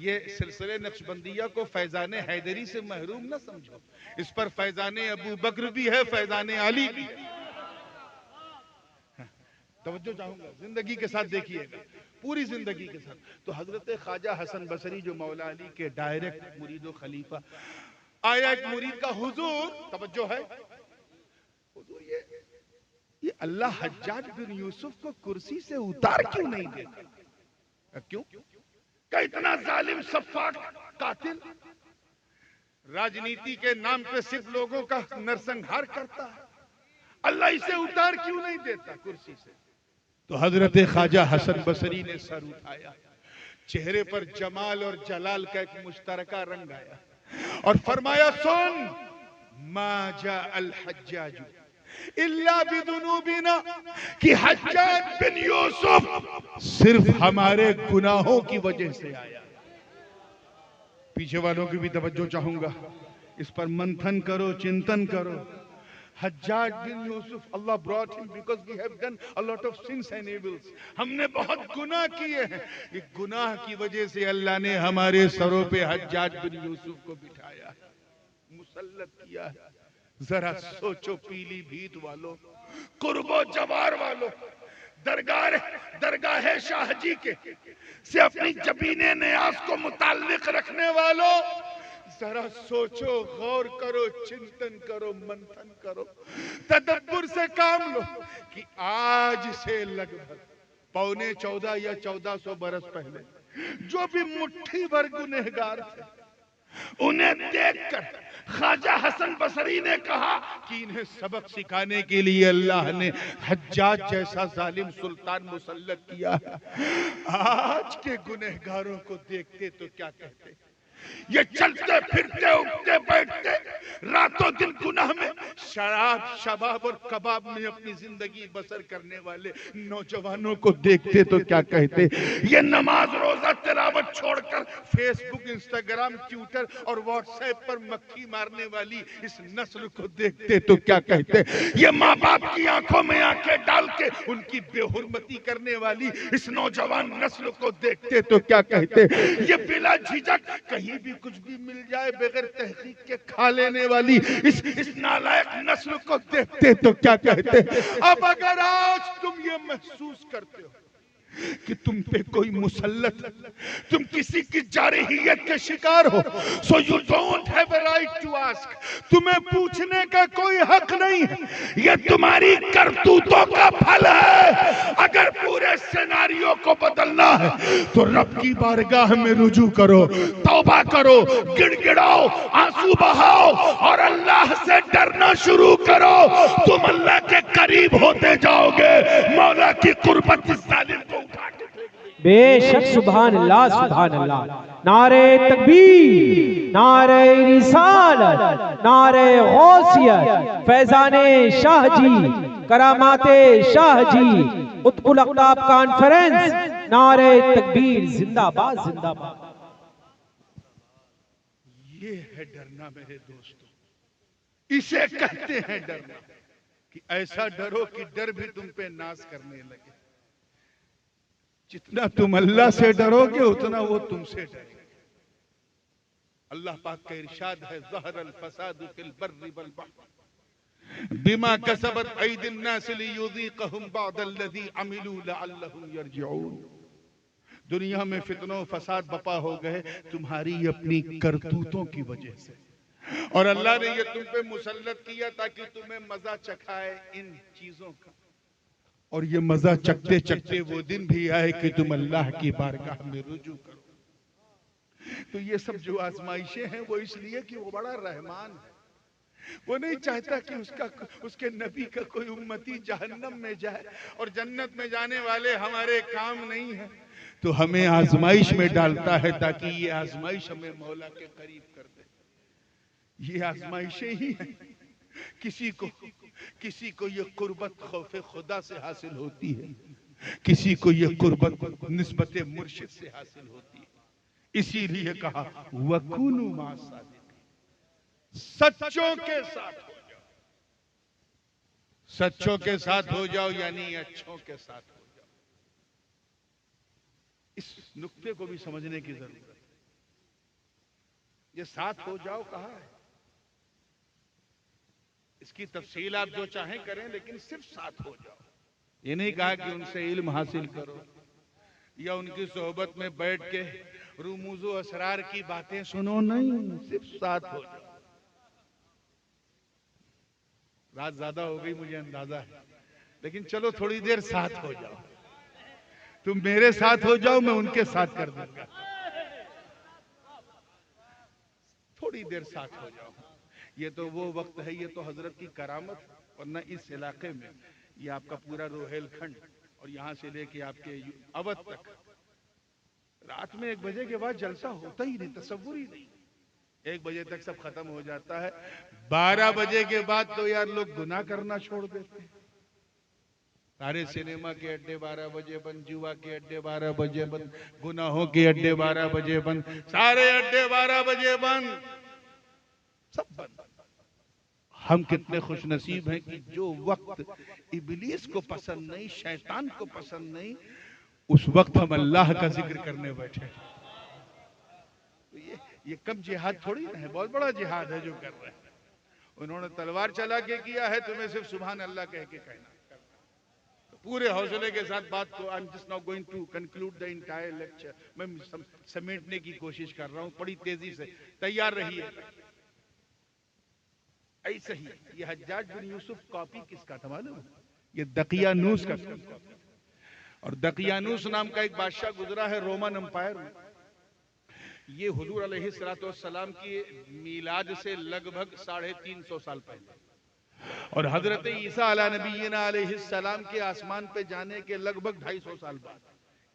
ये सिलसिले नक्शबंदिया को फैजाने हैदरी से महरूम न समझो। इस पर फैजाने अबू बकर भी है, फैजाने अली भी है। तवज्जो चाहूंगा, जिंदगी के साथ देखिएगा, पूरी जिंदगी के साथ। तो हजरत ख्वाजा हसन बसरी जो मौला अली के डायरेक्ट मुरीद खलीफा, आया एक मुरीद का हुजूर, तवज्जो है, हुजूर ये अल्लाह हज्जाज बिन यूसुफ को कुर्सी से उतार क्यों नहीं देता? क्यों? का इतना जालिम सफाक कातिल राजनीति के नाम पे सिर्फ लोगों का नरसंहार करता है, अल्लाह इसे उतार क्यों नहीं देता कुर्सी से? तो हजरत ख्वाजा हसन बसरी ने सर उठाया, चेहरे पर जमाल और जलाल का एक मुश्तरका रंग आया और फरमाया, सुन मा जा अल हज्जाज इल्ला बिदुनूबिना, कि हज्जाज बिन यूसुफ सिर्फ हमारे गुनाहों की वजह से आया। पीछे वालों की भी तवज्जो चाहूंगा, इस पर मंथन करो, चिंतन करो। Hajjaj bin Yusuf, Allah brought him because we have done a lot of sins and evils, हमने बहुत गुनाह किए हैं, एक गुनाह की वजह से अल्लाह ने हमारे सरों पे हज्जाज बिन यूसुफ को बिठाया है, मुसल्लत किया है। जरा सोचो पीलीभीत वालों, कुर्बो जवार वालों, दरगाह शाहजी के से अपनी जबीने नियाज को मुताल्लिक रखने वालों, जरा सोचो, गौर करो, चिंतन करो, मंथन करो, तदब्बुर से काम लो कि आज से लगभग 14.25 या 1400 बरस पहले जो भी मुट्ठी भर गुनहगार थे, उन्हें देखकर ख्वाजा हसन बसरी ने कहा कि इन्हें सबक सिखाने के लिए अल्लाह ने हज्जाज जैसा जालिम सुल्तान मुसल्लत किया है। आज के गुनहगारों को देखते तो क्या कहते, ये चलते फिरते उठते बैठते रातों दिन गुनाह में, शराब शबाब और कबाब में अपनी जिंदगी बसर करने वाले नौजवानों को देखते तो क्या कहते, ये नमाज रोजा तिलावत छोड़कर फेसबुक, इंस्टाग्राम, ट्विटर और व्हाट्सएप पर मक्खी मारने वाली इस नस्ल को देखते तो क्या कहते, ये माँ बाप की आंखों में आंखें डाल के उनकी बेहुरमती करने वाली इस नौजवान नस्ल को देखते तो क्या कहते, ये बिला झिझक कहीं भी कुछ भी मिल जाए बगैर तहकीक के खा लेने वाली इस नालायक नस्ल को देखते तो क्या कहते। अब अगर आज तुम ये महसूस करते हो कि तुम पे कोई मुसल्लत, तुम किसी की जारहियत के शिकार हो, so you don't have a right to ask, तुम्हें पूछने का कोई हक नहीं है, ये तुम्हारी करतूतों का फल है। अगर पूरे सिनेरियो को बदलना है तो रब की बारगाह में रुजू करो, तौबा करो, गिड़गिड़ाओ, आंसू बहाओ और अल्लाह से डरना शुरू करो। तुम अल्लाह के करीब होते जाओगे, मौला की कुर्बत इस जालिम को उठा के बेशक सुभान अल्लाह, सुभान अल्लाह। नारे तकबीर, नारे रिसालत, नारे गौसियत, फैजाने शाह जी, करामाते शाह जी, उत्कुल अक़ताब कॉन्फ्रेंस, नारे तकबीर, जिंदाबाद जिंदाबाद। ये है डरना मेरे दोस्तों, इसे कहते हैं डरना, कि ऐसा डरो कि डर भी तुम पे नाज करने लगे। जितना तुम अल्लाह से डरोगे उतना वो तुमसे डरेगा। अल्लाह पाक का इरशाद है, ज़हरल फसादु फिल बर्रि वल बहर बिमा कसबत ऐदिन नास लियुज़ीक़हुम बअदल्लज़ी अमिलू लअल्लहुम यरजिऊन। दुनिया में फितनों फसाद बपा हो गए तुम्हारी अपनी करतूतों की वजह से, और अल्लाह ने ये तुम पे मुसल्लत किया ताकि तुम्हें मजा चखाए इन चीजों का, और ये मजा चखते चखते वो दिन भी आए कि तुम अल्लाह की बारगाह में रुजू करो। तो ये सब जो आजमाइशें हैं वो इसलिए कि वो बड़ा रहमान है, वो नहीं चाहता कि उसके नबी का कोई उम्मती जहन्नम में जाए और जन्नत में जाने वाले हमारे काम नहीं है, तो हमें आजमाइश में डालता है ताकि ये आजमाइश हमें मौला के करीब कर दे। ये आजमाइशें ही हैं। किसी को ये कुर्बत खौफे खुदा से हासिल होती है, किसी को ये कुर्बत निस्बत मुर्शिद से हासिल होती है। इसीलिए कहा वकुनु मा सादिक़ीन, सच्चों के साथ हो जाओ, सच्चों के साथ हो जाओ यानी अच्छों के साथ हो जाओ। इस नुक्ते को भी समझने की जरूरत है। ये साथ हो जाओ कहा है, इसकी तफसील आप जो चाहें करें, लेकिन सिर्फ साथ हो जाओ। ये नहीं कहा कि उनसे इल्म हासिल करो या उनकी सोहबत में बैठ के रुमूज़ो असरार की बातें सुनो, नहीं, सिर्फ साथ हो जाओ। रात ज्यादा हो गई मुझे अंदाजा है, लेकिन चलो थोड़ी देर साथ हो जाओ। तुम मेरे साथ हो जाओ, मैं उनके साथ कर दूंगा। देर साथ हो जाओ। ये तो वो वक्त है, ये तो हजरत की करामत है। वरना इस इलाके में ये आपका पूरा रोहेलखंड और यहाँ से लेके आपके अवध तक रात में 1 बजे के बाद जलसा होता ही नहीं, तसव्वुर ही नहीं। 1 बजे तक सब खत्म हो जाता है। 12 बजे के बाद तो यार लोग गुनाह करना छोड़ देते हैं। सारे सिनेमा के अड्डे 12 बजे बंद, जुआ के अड्डे 12 बजे बंद, गुनाहों के अड्डे 12 बजे बंद, सारे अड्डे 12 बजे बंद, सब बंद। हम कितने खुश नसीब हैं कि जो वक्त इब्लीस को पसंद नहीं, शैतान को पसंद नहीं, उस वक्त हम अल्लाह का जिक्र करने बैठे। तो ये कम जिहाद थोड़ी ना है, बहुत बड़ा जिहाद है जो कर रहे हैं। उन्होंने तलवार चला के किया है, तुम्हें सिर्फ सुभान अल्लाह कह के कहना। तो पूरे हौसले के साथ बात को, I am just now going to conclude the entire lecture, मैं समेटने की कोशिश कर रहा हूं, बड़ी तेजी से, तैयार रहिए। ऐसे ही ये हज्जाज बिन यूसुफ कॉपी किसका था मालूम? ये दकियानूस का कॉपी। और दकियानूस नाम का एक बादशाह गुजरा है रोमन एम्पायर में। ये हुजूर अलैहिस्सलाम की मीलाद से लगभग 350 साल पहले, और हजरत ईसा अला नबीना अलैहिस्सलाम के आसमान पे जाने के लगभग 250 साल बाद,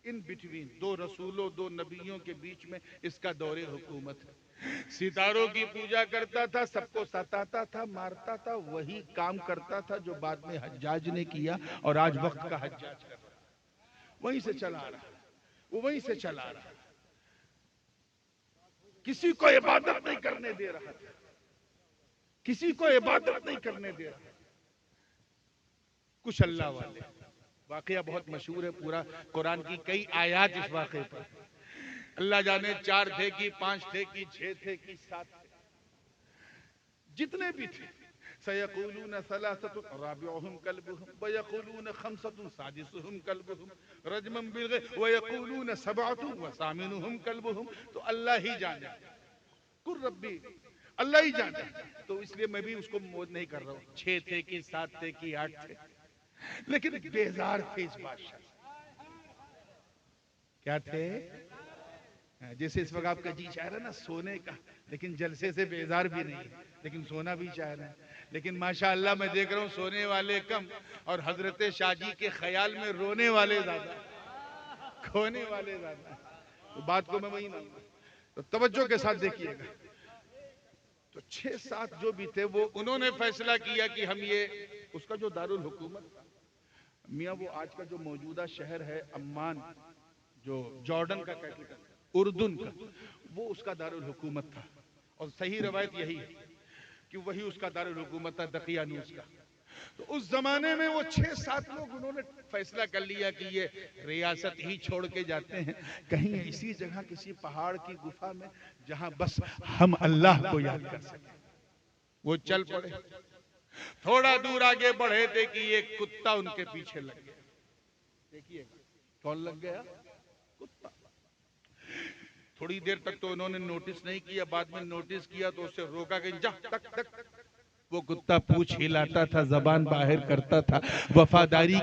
इन बिटवीन 2 रसूलों 2 नबियों के बीच में इसका दौरे हुकूमत है। सितारों की पूजा करता था, सबको सताता था, मारता था, वही काम करता था जो बाद में हज्जाज ने किया और आज वक्त का हज्जाज कर रहा है। वहीं से चला रहा, वो वहीं से चला रहा, किसी को इबादत नहीं करने दे रहा था, किसी को इबादत नहीं करने दे रहा। कुछ अल्लाह वाले, वाकया बहुत मशहूर है, पूरा कुरान की कई आयत इस वाकये पर। अल्लाह जाने 4 थे कि 5 थे कि 6 थे कि 7 थे, जितने भी थे। सयक़ूलून सलासतुन राबिउहुम कल्बुहुम वयक़ूलून खम्सतुन सादिसुहुम कल्बुहुम रजमन बिलग़ैब वयक़ूलून सबअतुन वसामिनुहुम कल्बुहुम। तो अल्लाह ही जाने, कुल रब्बी, अल्लाह ही जाने। तो इसलिए मैं भी उसको मौज नहीं कर रहा हूँ, 6 थे कि 7 थे कि 8 थे, लेकिन बेजार थे इस बादशाह। क्या थे? जैसे इस वक्त आपका जी चाह रहा है ना सोने का, लेकिन जलसे से बेजार भी नहीं, लेकिन सोना भी चाह रहा है। लेकिन माशाअल्लाह मैं देख रहा हूँ सोने वाले कम और हजरत शाहजी के ख्याल में रोने वाले ज्यादा, खोने वाले ज्यादा। तो बात को मैं वही मानूंगा, तो तवज्जो के साथ देखिएगा। तो 6-7 जो भी थे वो उन्होंने फैसला किया कि हम ये, उसका जो दारुल हुकूमत था मियाँ, वो आज का जो मौजूदा शहर है अम्मान, जो जॉर्डन का कैपिटल, उर्दून का, वो उसका दारुल हुकूमत था। और सही रवायत यही है कि वही उसका दारुल हुकूमत था, दकियानूस का। तो उस जमाने में वो 6-7 लोग उन्होंने फैसला कर लिया कि ये रियासत ही छोड़ के जाते हैं कहीं इसी जगह, किसी पहाड़ की गुफा में, जहां बस हम अल्लाह को याद कर सके। वो चल पड़े, थोड़ा दूर आगे बढ़े थे कि एक कुत्ता उनके पीछे लग गया। देखिए कौन लग गया? कुत्ता। थोड़ी देर तक तो उन्होंने नोटिस नहीं किया, बाद में नोटिस किया तो उससे रोका कि जा तक तक। वो कुत्ता पूंछ हिलाता था, जबान बाहर करता था, वफादारी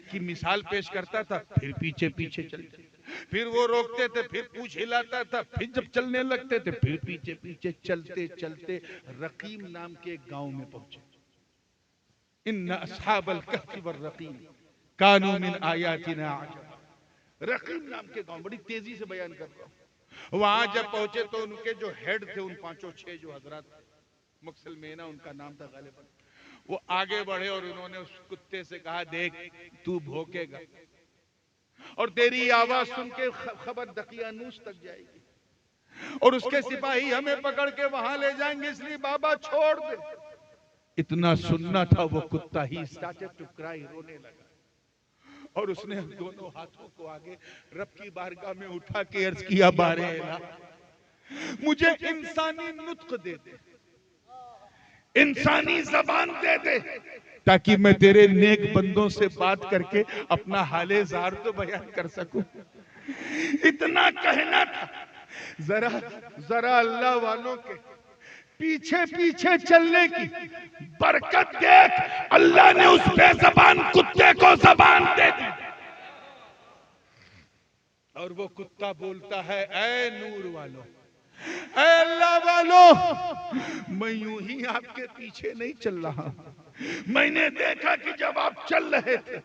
की मिसाल पेश करता था, फिर पीछे पीछे चलते, फिर वो रोकते थे, फिर पूंछ हिलाता था, फिर जब चलने लगते थे फिर पीछे पीछे चलते चलते रकीम नाम के एक गांव में पहुंचे। इन्ना अस्हाबल कहफ़ि वर्रक़ीम कानू मिन आयातिना अजब। रकीम नाम के गांव, बड़ी तेजी से बयान कर रहा हूं। वहां जब पहुंचे तो उनके जो हेड थे, उन 5-6 जो हजरत मुसलमेना उनका नाम था गालिबन, वो आगे बढ़े और उन्होंने उस कुत्ते से कहा, देख तू भौंकेगा और तेरी आवाज सुन के खबर दकियानूस तक जाएगी और उसके सिपाही हमें पकड़ के वहां ले जाएंगे, इसलिए बाबा छोड़ दे। इतना सुनना था वो कुत्ता ही स्टार्टेड टू क्राई, रोने लगा। और उसने दोनों हाथों को आगे रब की बारगाह में उठा के अर्ज किया, बारे इलाह, मुझे इंसानी नुत्क दे दे, इंसानी जबान दे दे, ताकि मैं तेरे नेक बंदों से बात करके अपना हाले जार तो बयान कर सकूं। इतना कहना था। जरा अल्लाह वालों के पीछे पीछे चलने की बरकत देख, अल्लाह ने उस बेज़बान कुत्ते को जबान दे दी। और वो कुत्ता बोलता है, ऐ नूर वालों, ऐ अल्लाह वालों, मैं यूं ही आपके पीछे नहीं चल रहा, मैंने देखा कि जब आप चल रहे थे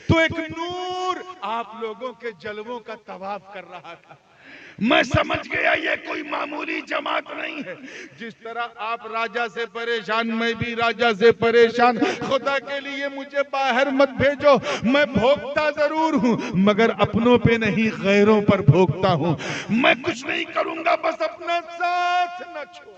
तो एक नूर आप लोगों के जलवों का तवाफ कर रहा था। मैं समझ गया ये कोई मामूली जमात नहीं है। जिस तरह आप राजा से परेशान, मैं भी राजा से परेशान। खुदा के लिए मुझे बाहर मत भेजो, मैं भोगता जरूर हूं मगर अपनों पे नहीं, गैरों पर भोगता हूं। मैं कुछ नहीं करूंगा, बस अपना साथ न छोड़ो,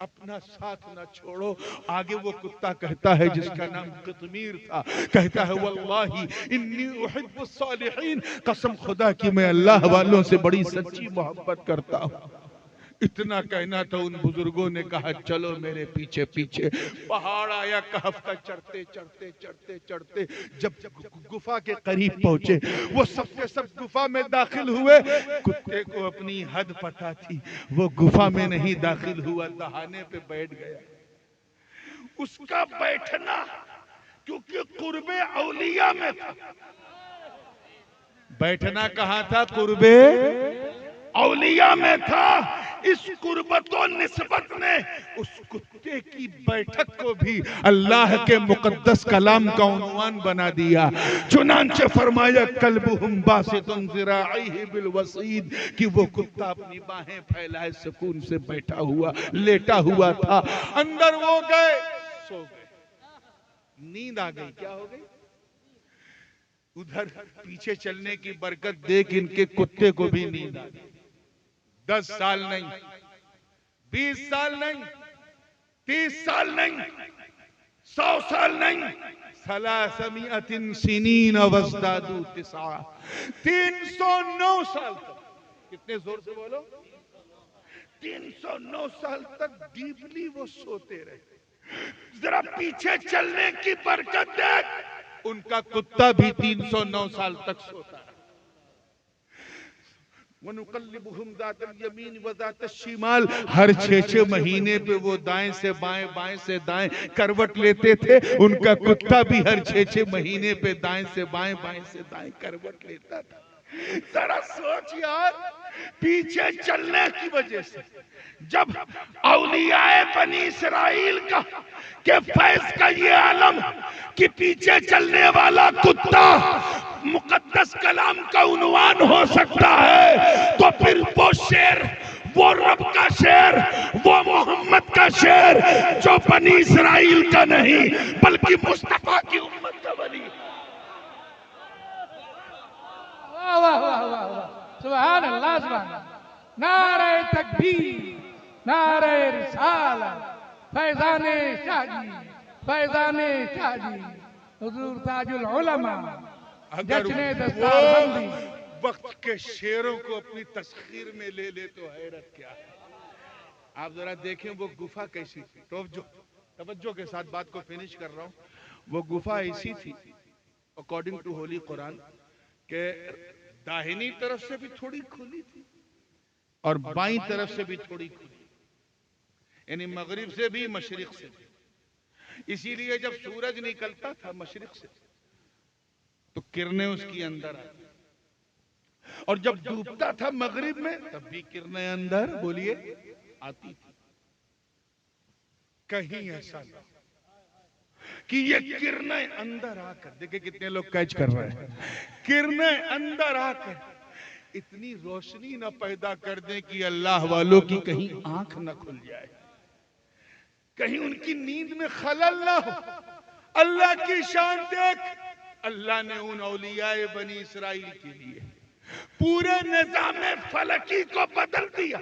अपना साथ न छोड़ो। आगे वो कुत्ता कहता है जिसका नाम कितमीर था, कहता है वल्लाही इन्नी उहिब्बुस सालिहीन, कसम खुदा की मैं अल्लाह वालों से बड़ी सच्ची मोहब्बत करता हूँ। इतना कहना था, उन बुजुर्गों ने कहा चलो मेरे पीछे पीछे। पहाड़ आया कहफ का, चढ़ते चढ़ते चढ़ते चढ़ते जब गुफा के करीब पहुंचे, वो सबके सब गुफा में दाखिल हुए। कुत्ते को अपनी हद पता थी, वो गुफा में नहीं दाखिल हुआ, दहाने पे बैठ गया। उसका बैठना क्योंकि कुर्बे औलिया में था। बैठना कहाँ था? कुर्बे औलिया में था। इस कुर्बत और निस्बत ने उस कुत्ते की बैठक को भी अल्लाह के मुकद्दस कलाम का उन्वान बना दिया। चुनांचे फरमाया कल्बुहुम बासितुन ज़िराइहि बिल वसीद, कि वो कुत्ता अपनी बाहें फैलाए सुकून से बैठा हुआ, लेटा हुआ था। अंदर वो गए, सो गए, नींद आ गई। क्या हो गई? उधर पीछे चलने की बरकत देख इनके कुत्ते को भी नींद आ गई। 10 साल नहीं, 20 साल नहीं, 30 साल नहीं, 100 साल नहीं, सलासमिअतिन सिनीन वज़दादू तिसआ, 309 साल तक। कितने जोर से बोलो? 309 साल तक डीपली वो सोते रहे। जरा पीछे चलने की बरकत देख, उनका कुत्ता भी 309 साल तक सोता है। वनुकल्लिबुहुम ज़ातल यमीन व ज़ातश शिमाल, हर 6-6 महीने पे वो दाएं से बाएं, बाएं से दाएं करवट लेते थे। उनका कुत्ता भी हर 6-6 महीने पे दाएं से बाएं, बाएं से दाएं करवट लेता था। जरा सोच यार, पीछे चलने की वजह से जब औलियाए बनी इसराइल का के फैज का ये आलम कि पीछे चलने वाला कुत्ता मुकद्दस कलाम का उन्वान हो सकता है, तो फिर वो शेर, वो रब का शेर, वो मोहम्मद का शेर जो बनी इसराइल का नहीं बल्कि मुस्तफा की उम्मत का बनी। वाह वाह वाह वाह वाह, सुभान अल्लाह, सुभान अल्लाह। नारे तकबीर, नारे रिसालत, फैज़ाने शाहजी, फैज़ाने शाहजी, हुजूर ताजुल उलमा, जश्ने दस्तारबंदी। वक्त के शेरों को अपनी तस्खीर में ले ले तो हैरत क्या है। आप जरा देखें वो गुफा कैसी थी। तवज्जो के साथ बात को फिनिश कर रहा हूँ। वो गुफा ऐसी थी अकॉर्डिंग टू होली कुरान के दाहिनी तरफ से भी थोड़ी खुली थी और बाईं तरफ से भी थोड़ी खुली, यानी मगरिब से भी मशरिक से भी। इसीलिए जब सूरज निकलता था मशरिक से तो किरणें उसकी अंदर आती, और जब डूबता था मगरिब में तब भी किरणें अंदर, बोलिए, आती थी। कहीं ऐसा ना कि ये किरणें अंदर आकर, देखिए कितने लोग कैच कर रहे हैं, किरणें अंदर आकर इतनी रोशनी न पैदा कर दें कि अल्लाह वालों की कहीं आंख न खुल जाए, कहीं उनकी नींद में खलल ना हो। अल्लाह की शान देख, अल्लाह ने उन औलियाए बनी इसराइल के लिए पूरे निज़ाम फलकी को बदल दिया।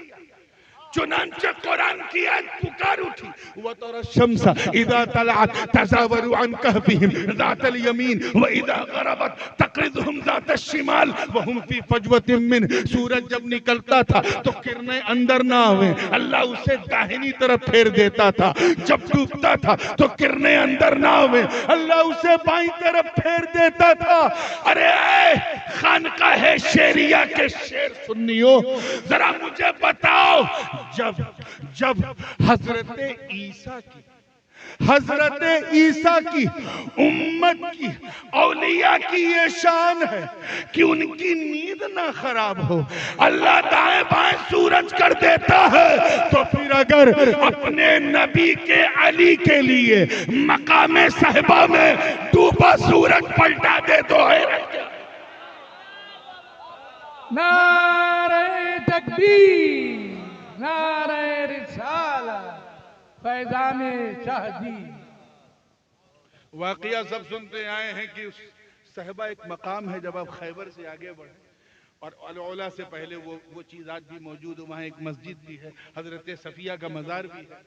चुनांचे कुरान की आयत पुकार उठी, वतरा शम्सा इदा तलअत तज़ावरु अन कहफिहिम ज़ातल यमीन व इदा गरबत तक़रिज़ुहुम ज़ातश शिमाल व हुम फी फजवतिन मिन। सूरज जब निकलता था तो किरणें अंदर ना आवे, अल्लाह उसे दाहिनी तरफ फेर देता था। जब डूबता था तो किरणें अंदर ना आवे, अल्लाह उसे बाईं तरफ फेर देता था। अरे खानकाहे शेरिया के शेर सुन्नियों, जरा मुझे बताओ, जब हजरत ईसा की हजरत ईसा की उम्मत की औलिया की ये शान है कि उनकी नींद ना खराब हो। अल्लाह दाएं बाएं सूरज कर देता है, तो फिर अगर अपने नबी के अली के लिए मकामे साहिबा में डूबा सूरज पलटा दे तो हैरत क्या? नारे तकबीर, नारे रिसालत, फैजाने शाह जी। वाकया सब सुनते आए हैं कि उस साहिबा एक मकाम है, जब आप खैबर से आगे बढ़े और अल-औला से पहले वो चीज आज भी मौजूद है, वहाँ एक मस्जिद भी है, हजरत सफिया का मजार भी है।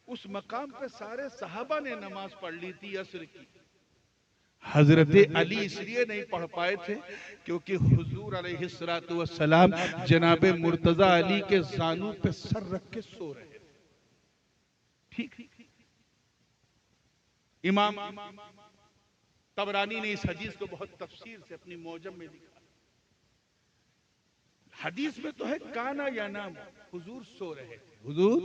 उस मकाम पे सारे सहाबा ने नमाज पढ़ ली थी असर की। हजरत अली इसलिए नहीं पढ़ पाए थे क्योंकि हुजूर अलैहिस्सलातु वस्सलाम जनाबे मुर्तजा अली के जानू पे सर रख के सो रहे थे। ठीक। इमाम तबरानी ने इस हदीस को बहुत तफसीर से अपनी मौजम में लिखा। हदीस में तो है काना या नाम, हुजूर सो रहे थे, हुजूर,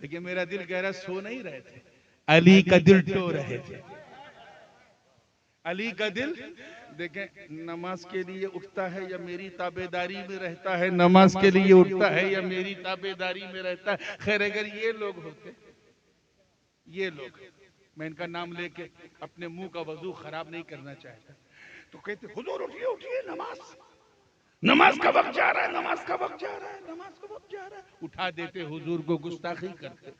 लेकिन मेरा दिल कह रहा सो नहीं रहे थे, अली का दिल टो रहे थे। अली का दिल देखें, नमाज के लिए उठता है या मेरी ताबेदारी में रहता है, नमाज के लिए उठता है या मेरी ताबेदारी में रहता है। खैर अगर ये लोग होते, ये लोग, मैं इनका नाम लेके अपने मुंह का वजू खराब नहीं करना चाहता, तो कहते हुजूर उठिए उठिए, नमाज का वक्त जा रहा है, नमाज का वक्त जा रहा है, नमाज का वक्त जा रहा है, उठा देते, हुजूर को गुस्ताखी करते।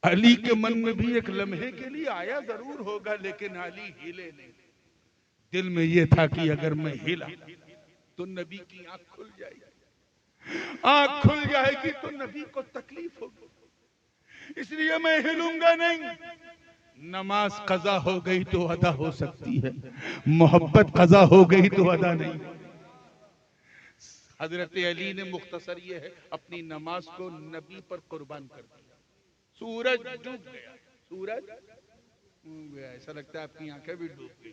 अली के मन में भी एक लम्हे के लिए आया जरूर होगा, लेकिन अली हिले नहीं। दिल में यह था कि अगर मैं हिला तो नबी की आंख खुल जाएगी, आंख खुल जाएगी तो नबी को तकलीफ होगी, इसलिए मैं हिलूंगा नहीं। नमाज कजा हो गई तो अदा हो सकती है, मोहब्बत कजा हो गई तो अदा नहीं। हजरत अली ने मुख्तसर ये है अपनी नमाज को नबी पर कुर्बान कर दिया। सूरज डूब गया, सूरज डूब गया, ऐसा लगता है आपकी आंखें भी डूब गई।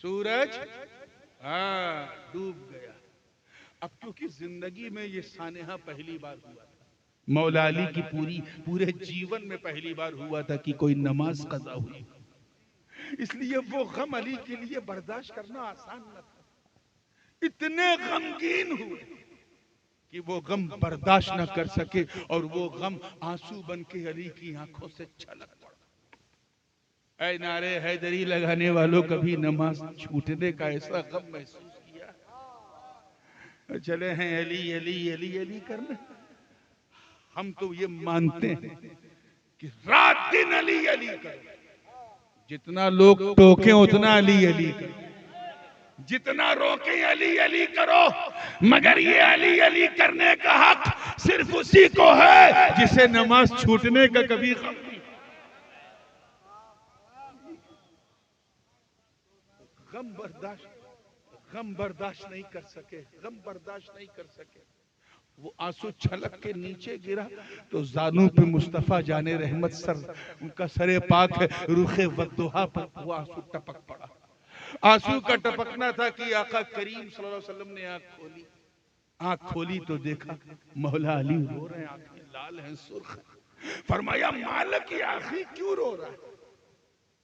सूरज डूब गया। अब क्योंकि जिंदगी में ये सानेहा पहली बार हुआ था, मौला अली की पूरे जीवन में पहली बार हुआ था कि कोई नमाज कज़ा हुई, इसलिए वो गम अली के लिए बर्दाश्त करना आसान न था। इतने गमगीन हुए कि वो गम बर्दाश्त न कर सके और वो गम आंसू बन के अली की आंखों से छलक पड़ा। ऐ नारे हैदरी लगाने वालों, कभी नमाज छूटने का ऐसा गम महसूस किया? चले हैं अली अली अली अली करने। हम तो ये मानते हैं कि रात दिन अली अली करो, जितना लोग टोके उतना अली अली करो, जितना रोके अली अली करो, मगर ये अली अली करने का हक सिर्फ उसी को है जिसे नमाज छूटने का कभी गम नहीं। गम बर्दाश्त नहीं कर सके, गम बर्दाश्त नहीं कर सके। वो आंसू छलक के नीचे गिरा तो जानू पे मुस्तफा जाने रहमत सर, उनका सरे पाक है, रुखे वद्दुहा पर वो आंसू टपक पड़ा। आंसू का टपकना था कि आका करीम सल्लल्लाहु अलैहि वसल्लम ने आंख खोली तो देखा मौला अली रो रहे हैं, आंखें लाल हैं, सुर्ख। फरमाया मालिक की आंखें क्यों रो रहा है?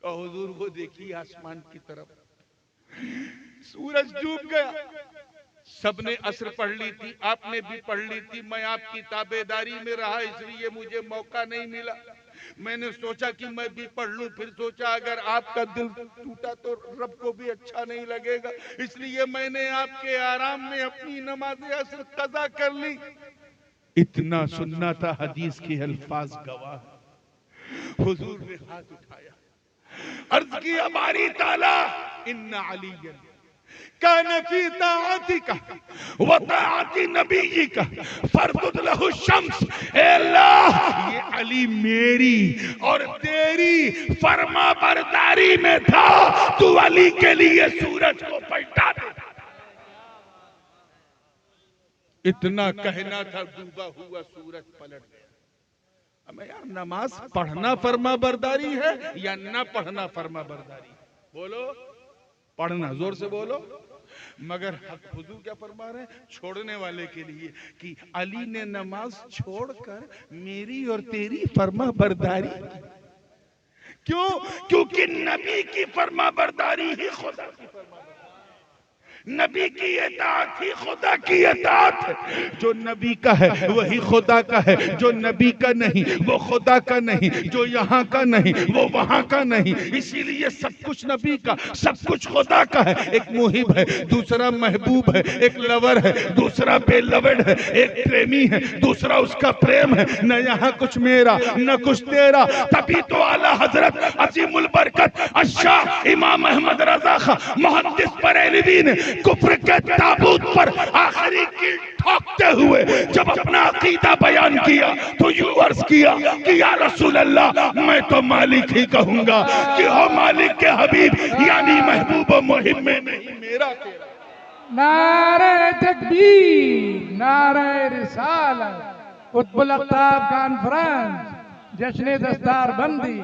तो हुजूर वो देखिए आसमान की तरफ, सूरज डूब गया। सबने असर पढ़ ली थी, आपने भी पढ़ ली थी, मैं आपकी ताबेदारी में रहा इसलिए मुझे मौका नहीं मिला। मैंने सोचा कि मैं भी पढ़ लूं, फिर सोचा अगर आपका दिल टूटा तो रब को भी अच्छा नहीं लगेगा, इसलिए मैंने आपके आराम में अपनी नमाज असर कज़ा कर ली। इतना सुनना था, हदीस के अल्फाज गवाह। हुजूर ने हाथ उठाया, अर्ज किया बारी ताला इन्ना अलिय्यन कान फी ताअतिका व ताअति नबिय्यिका फरदुद लहु शम्स। ए अल्लाह, ये अली मेरी और तेरी फरमा बरदारी में था, तू अली के लिए सूरज को पलटा दे। इतना कहना था, डूबा हुआ सूरज पलट गया। अब यार, नमाज पढ़ना फरमा बरदारी है या ना पढ़ना फरमा बरदारी? बोलो, पढ़ना, जोर से बोलो। मगर हुजूर क्या फरमा रहे हैं छोड़ने वाले के लिए कि अली ने नमाज छोड़कर मेरी और तेरी फरमा बरदारी की। क्यों? क्योंकि नबी की फरमाबरदारी ही खुदा की फरमाबरदारी, नबी की इताअत ही खुदा की इताअत है। जो नबी का है वही खुदा का है, जो नबी का नहीं वो खुदा का नहीं, जो यहाँ का नहीं वो वहाँ का नहीं। इसीलिए सब कुछ नबी का, सब कुछ खुदा का है। एक मुहिब है, दूसरा महबूब है, एक लवर है, दूसरा बेलवड है, एक प्रेमी है, दूसरा उसका प्रेम है। न यहाँ कुछ मेरा न कुछ तेरा। तभी तो आला हजरत अजीमुल बरकत अशाह इमाम अहमद रजा खां मुहद्दिस बरेलवी ने कुफ्र के ताबूत पर आखिरी कील ठोकते हुए जब अपना अकीदा बयान किया तो यूं अर्ज किया कि या रसूल अल्लाह, मैं तो मालिक ही कहूंगा कि हो मालिक के हबीब, यानी महबूब व मुहिब में नहीं मेरा तेरा। नारे तकबीर, नारे रिसालत, कुतुबुल अख्ताब कॉन्फ्रेंस, जश्न दस्तार बंदी।